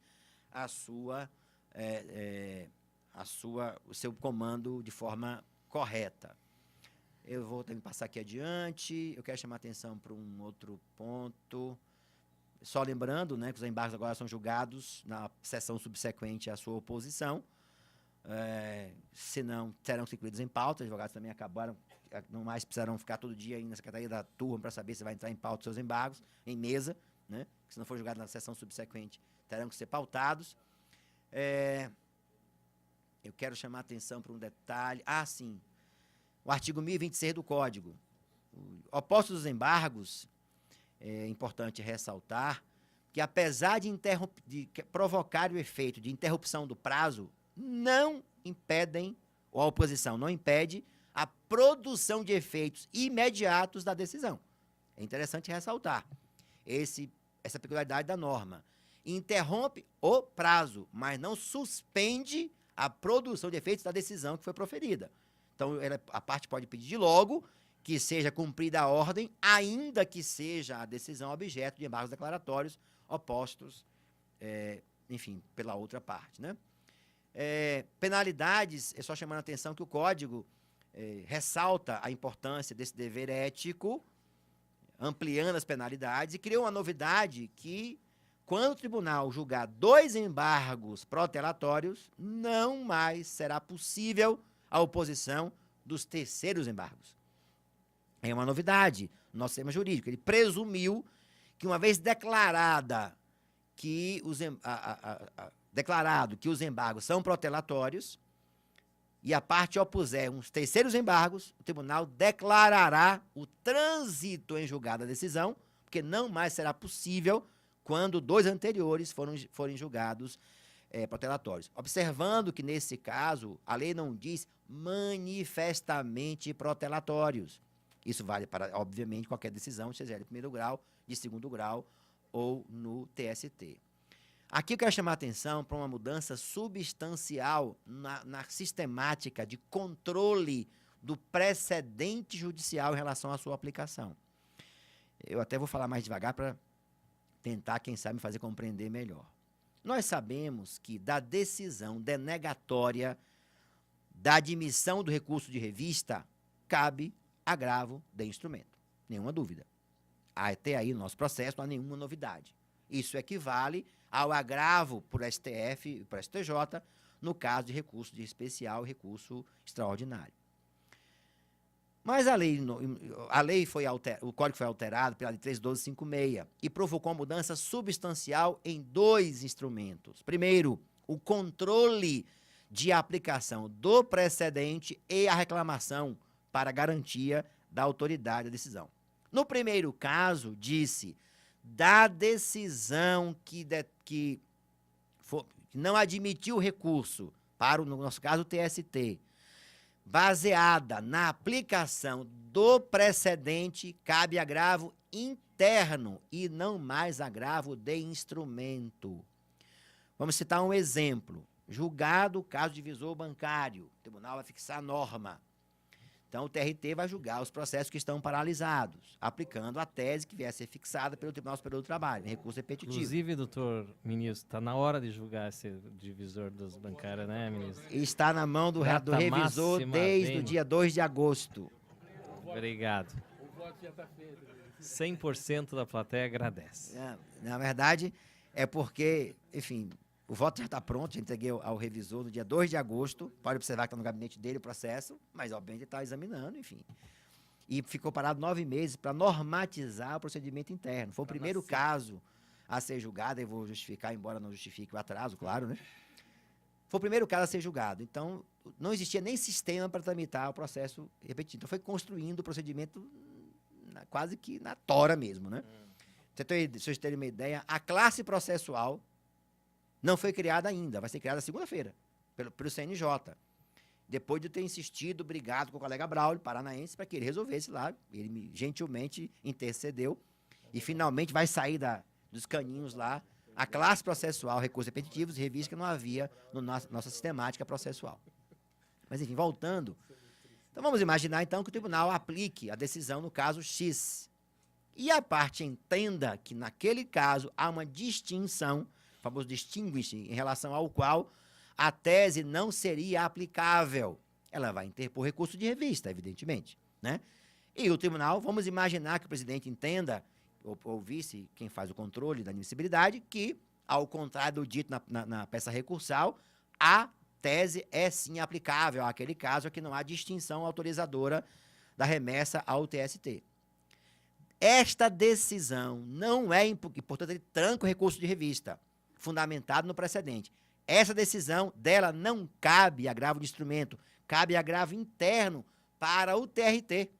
o seu comando de forma correta. Eu vou também passar aqui adiante. Eu quero chamar a atenção para um outro ponto. Só lembrando, né, que os embargos agora são julgados na sessão subsequente à sua oposição. Se não, serão incluídos em pauta. Os advogados também acabaram, não mais precisarão ficar todo dia aí na Secretaria da Turma para saber se vai entrar em pauta os seus embargos, em mesa, né? Se não for julgado na sessão subsequente, terão que ser pautados. Eu quero chamar a atenção para um detalhe. Sim. O artigo 1026 do Código. Opostos aos embargos, é importante ressaltar que, apesar de provocar o efeito de interrupção do prazo, não impedem, ou a oposição não impede, a produção de efeitos imediatos da decisão. É interessante ressaltar essa peculiaridade da norma. Interrompe o prazo, mas não suspende a produção de efeitos da decisão que foi proferida. Então, a parte pode pedir de logo que seja cumprida a ordem, ainda que seja a decisão objeto de embargos declaratórios opostos, enfim, pela outra parte, né? Penalidades, é só chamando a atenção que o Código ressalta a importância desse dever ético, ampliando as penalidades, e criou uma novidade que, quando o tribunal julgar 2 embargos protelatórios, não mais será possível a oposição dos terceiros embargos. É uma novidade no nosso sistema jurídico. Ele presumiu que, uma vez declarado que os embargos são protelatórios e a parte opuser uns terceiros embargos, o tribunal declarará o trânsito em julgada da decisão, porque não mais será possível quando 2 anteriores forem julgados protelatórios. Observando que, nesse caso, a lei não diz manifestamente protelatórios. Isso vale para, obviamente, qualquer decisão, seja de primeiro grau, de segundo grau ou no TST. Aqui eu quero chamar a atenção para uma mudança substancial na sistemática de controle do precedente judicial em relação à sua aplicação. Eu até vou falar mais devagar para tentar, quem sabe, me fazer compreender melhor. Nós sabemos que da decisão denegatória da admissão do recurso de revista cabe agravo de instrumento. Nenhuma dúvida. Até aí, no nosso processo, não há nenhuma novidade. Isso equivale ao agravo por STF e por STJ, no caso de recurso de especial e recurso extraordinário. Mas a lei foi o Código foi alterado pela Lei 13.1256 e provocou uma mudança substancial em 2 instrumentos. Primeiro, o controle de aplicação do precedente e a reclamação para garantia da autoridade da decisão. No primeiro caso, disse, da decisão que não admitiu o recurso, para, no nosso caso, o TST, baseada na aplicação do precedente, cabe agravo interno e não mais agravo de instrumento. Vamos citar um exemplo. Julgado o caso divisor bancário, o tribunal vai fixar a norma. Então, o TRT vai julgar os processos que estão paralisados, aplicando a tese que vier a ser fixada pelo Tribunal Superior do Trabalho, em recurso repetitivo. Inclusive, doutor ministro, está na hora de julgar esse divisor das bancárias, né, ministro? Está na mão do revisor desde o dia 2 de agosto. Obrigado. O voto já está feito. 100% da plateia agradece. Na verdade, é porque, enfim, o voto já está pronto, já entreguei ao revisor no dia 2 de agosto. Pode observar que está no gabinete dele o processo, mas, obviamente, ele está examinando, enfim. E ficou parado 9 meses para normatizar o procedimento interno. Foi o primeiro caso a ser julgado, eu vou justificar, embora não justifique o atraso, claro, né? Foi o primeiro caso a ser julgado. Então, não existia nem sistema para tramitar o processo repetido. Então, foi construindo o procedimento quase que na tora mesmo, né? Se vocês terem uma ideia, a classe processual não foi criada ainda, vai ser criada segunda-feira, pelo CNJ. Depois de eu ter insistido, brigado com o colega Braulio, paranaense, para que ele resolvesse lá. Ele gentilmente intercedeu e finalmente vai sair dos caninhos lá a classe processual, recursos repetitivos e revistas que não havia na nossa sistemática processual. Mas, enfim, voltando. Então, vamos imaginar, então, que o tribunal aplique a decisão no caso X. E a parte entenda que, naquele caso, há uma distinção, o famoso distinguishing, em relação ao qual a tese não seria aplicável. Ela vai interpor recurso de revista, evidentemente, né? E o tribunal, vamos imaginar que o presidente entenda, ou vice, quem faz o controle da admissibilidade, que, ao contrário do dito na peça recursal, a tese é sim aplicável àquele caso que não há distinção autorizadora da remessa ao TST. Esta decisão não é, e portanto ele tranca o recurso de revista, fundamentado no precedente. Essa decisão dela não cabe agravo de instrumento, cabe agravo interno para o TRT.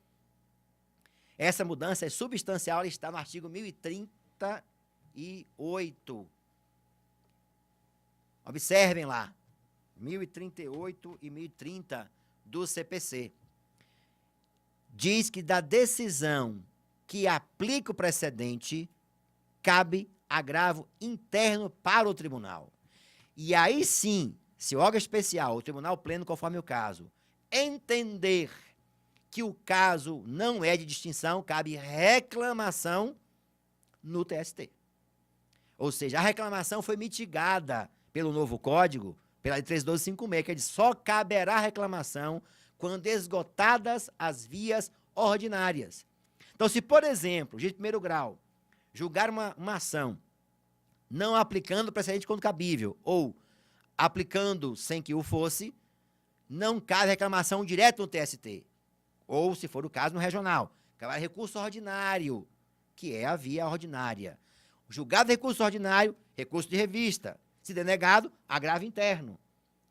Essa mudança é substancial, ela está no artigo 1038. Observem lá, 1038 e 1030 do CPC. Diz que da decisão que aplica o precedente, cabe agravo interno para o tribunal. E aí sim, se o órgão especial, o tribunal pleno, conforme o caso, entender que o caso não é de distinção, cabe reclamação no TST. Ou seja, a reclamação foi mitigada pelo novo código, pela Lei 13.1256, que diz só caberá reclamação quando esgotadas as vias ordinárias. Então, se, por exemplo, juiz de primeiro grau julgar uma ação não aplicando o precedente quando cabível ou aplicando sem que o fosse, não cabe reclamação direto no TST. Ou, se for o caso, no regional. Cabe recurso ordinário, que é a via ordinária. Julgado recurso ordinário, recurso de revista. Se denegado, agravo interno.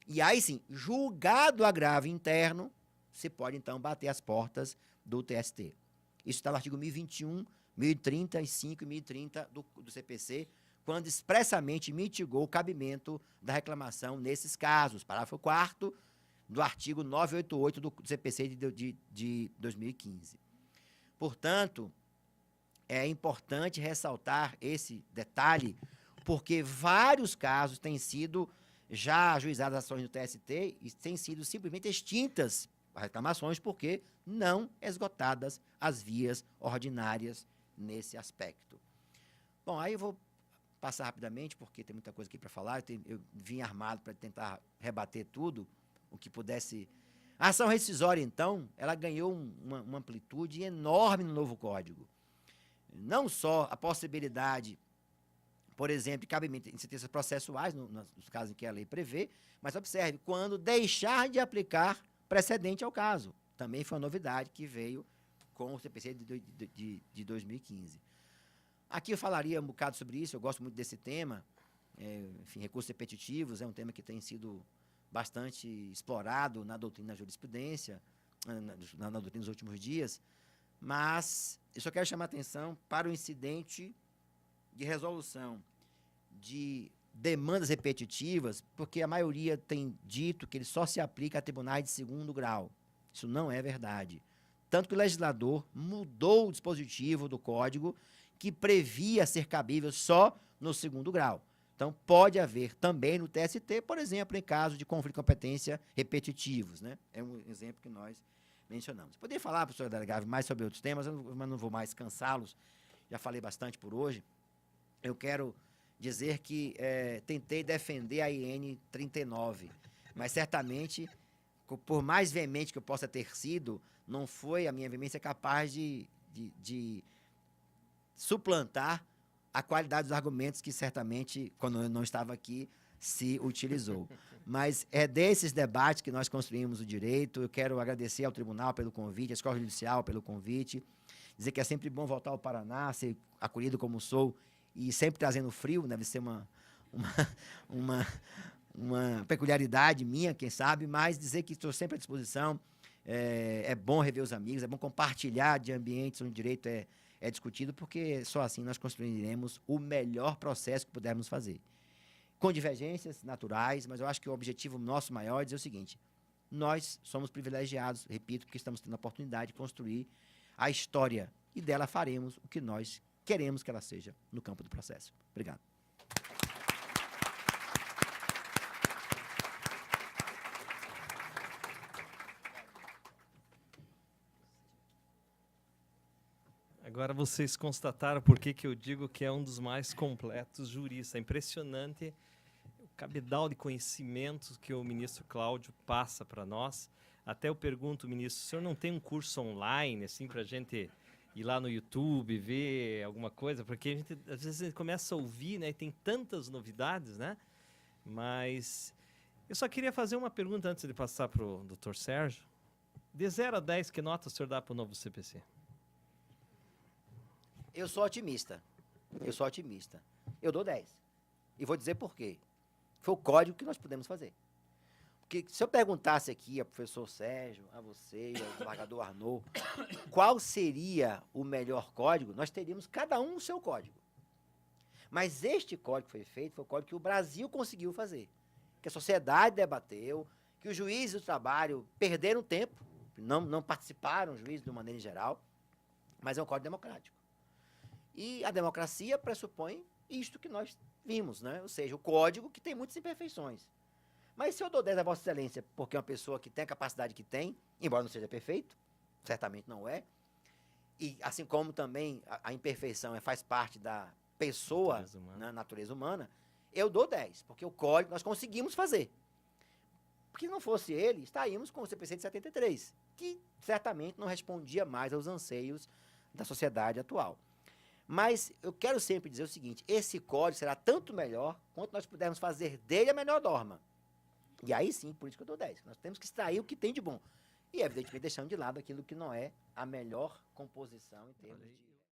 E aí sim, julgado agravo interno, se pode então bater as portas do TST. Isso está no artigo 1021, 1035 e 1030 do CPC, quando expressamente mitigou o cabimento da reclamação nesses casos. Parágrafo 4º do artigo 988 do CPC de 2015. Portanto, é importante ressaltar esse detalhe, porque vários casos têm sido já ajuizadas ações do TST e têm sido simplesmente extintas reclamações porque não esgotadas as vias ordinárias nesse aspecto. Bom, aí eu vou passar rapidamente, porque tem muita coisa aqui para falar. Eu vim armado para tentar rebater tudo, o que pudesse. A ação rescisória, então, ela ganhou uma amplitude enorme no novo Código. Não só a possibilidade, por exemplo, de cabimento em sentenças processuais, nos casos em que a lei prevê, mas observe, quando deixar de aplicar precedente ao caso. Também foi uma novidade que veio com o CPC de 2015. Aqui eu falaria um bocado sobre isso, eu gosto muito desse tema. Enfim, recursos repetitivos é um tema que tem sido bastante explorado na doutrina da jurisprudência, na doutrina nos últimos dias, mas eu só quero chamar a atenção para o incidente de resolução de demandas repetitivas, porque a maioria tem dito que ele só se aplica a tribunais de segundo grau. Isso não é verdade. Tanto que o legislador mudou o dispositivo do Código que previa ser cabível só no segundo grau. Então, pode haver também no TST, por exemplo, em caso de conflito de competência repetitivos, né? É um exemplo que nós mencionamos. Poderia falar, professor Delegado, mais sobre outros temas, mas não vou mais cansá-los. Já falei bastante por hoje. Eu quero dizer que tentei defender a IN 39, mas certamente, por mais veemente que eu possa ter sido, não foi a minha veemência capaz de suplantar a qualidade dos argumentos que certamente, quando eu não estava aqui, se utilizou. Mas é desses debates que nós construímos o direito. Eu quero agradecer ao tribunal pelo convite, à Escola Judicial pelo convite, dizer que é sempre bom voltar ao Paraná, ser acolhido como sou, e sempre trazendo frio, deve ser uma peculiaridade minha, quem sabe, mas dizer que estou sempre à disposição. É bom rever os amigos, é bom compartilhar de ambientes onde o direito é discutido, porque só assim nós construiremos o melhor processo que pudermos fazer. Com divergências naturais, mas eu acho que o objetivo nosso maior é dizer o seguinte: nós somos privilegiados, repito, porque estamos tendo a oportunidade de construir a história e dela faremos o que nós queremos que ela seja no campo do processo. Obrigado. Agora vocês constataram por que eu digo que é um dos mais completos juristas. É impressionante o cabedal de conhecimentos que o ministro Cláudio passa para nós. Até eu pergunto, ministro, o senhor não tem um curso online, assim, para a gente ir lá no YouTube, ver alguma coisa? Porque a gente, às vezes a gente começa a ouvir, né, e tem tantas novidades, né? Mas eu só queria fazer uma pergunta antes de passar para o doutor Sérgio. De 0 a 10, que nota o senhor dá para o novo CPC? Eu sou otimista. Eu dou 10. E vou dizer por quê. Foi o código que nós pudemos fazer. Porque se eu perguntasse aqui ao professor Sérgio, a você e ao desembargador Arnaud, qual seria o melhor código, nós teríamos cada um o seu código. Mas este código que foi feito foi o código que o Brasil conseguiu fazer. Que a sociedade debateu, que os juízes do trabalho perderam tempo, não participaram, os juízes de uma maneira geral, mas é um código democrático. E a democracia pressupõe isto que nós vimos, né? Ou seja, o código que tem muitas imperfeições. Mas se eu dou 10 a Vossa Excelência porque é uma pessoa que tem a capacidade que tem, embora não seja perfeito, certamente não é, e assim como também a imperfeição faz parte da pessoa, na natureza humana, eu dou 10, porque o código nós conseguimos fazer. Porque se não fosse ele, estaríamos com o CPC de 73, que certamente não respondia mais aos anseios da sociedade atual. Mas eu quero sempre dizer o seguinte: esse código será tanto melhor quanto nós pudermos fazer dele a melhor norma. E aí sim, por isso que eu dou 10. Nós temos que extrair o que tem de bom. E, evidentemente, deixando de lado aquilo que não é a melhor composição em termos de...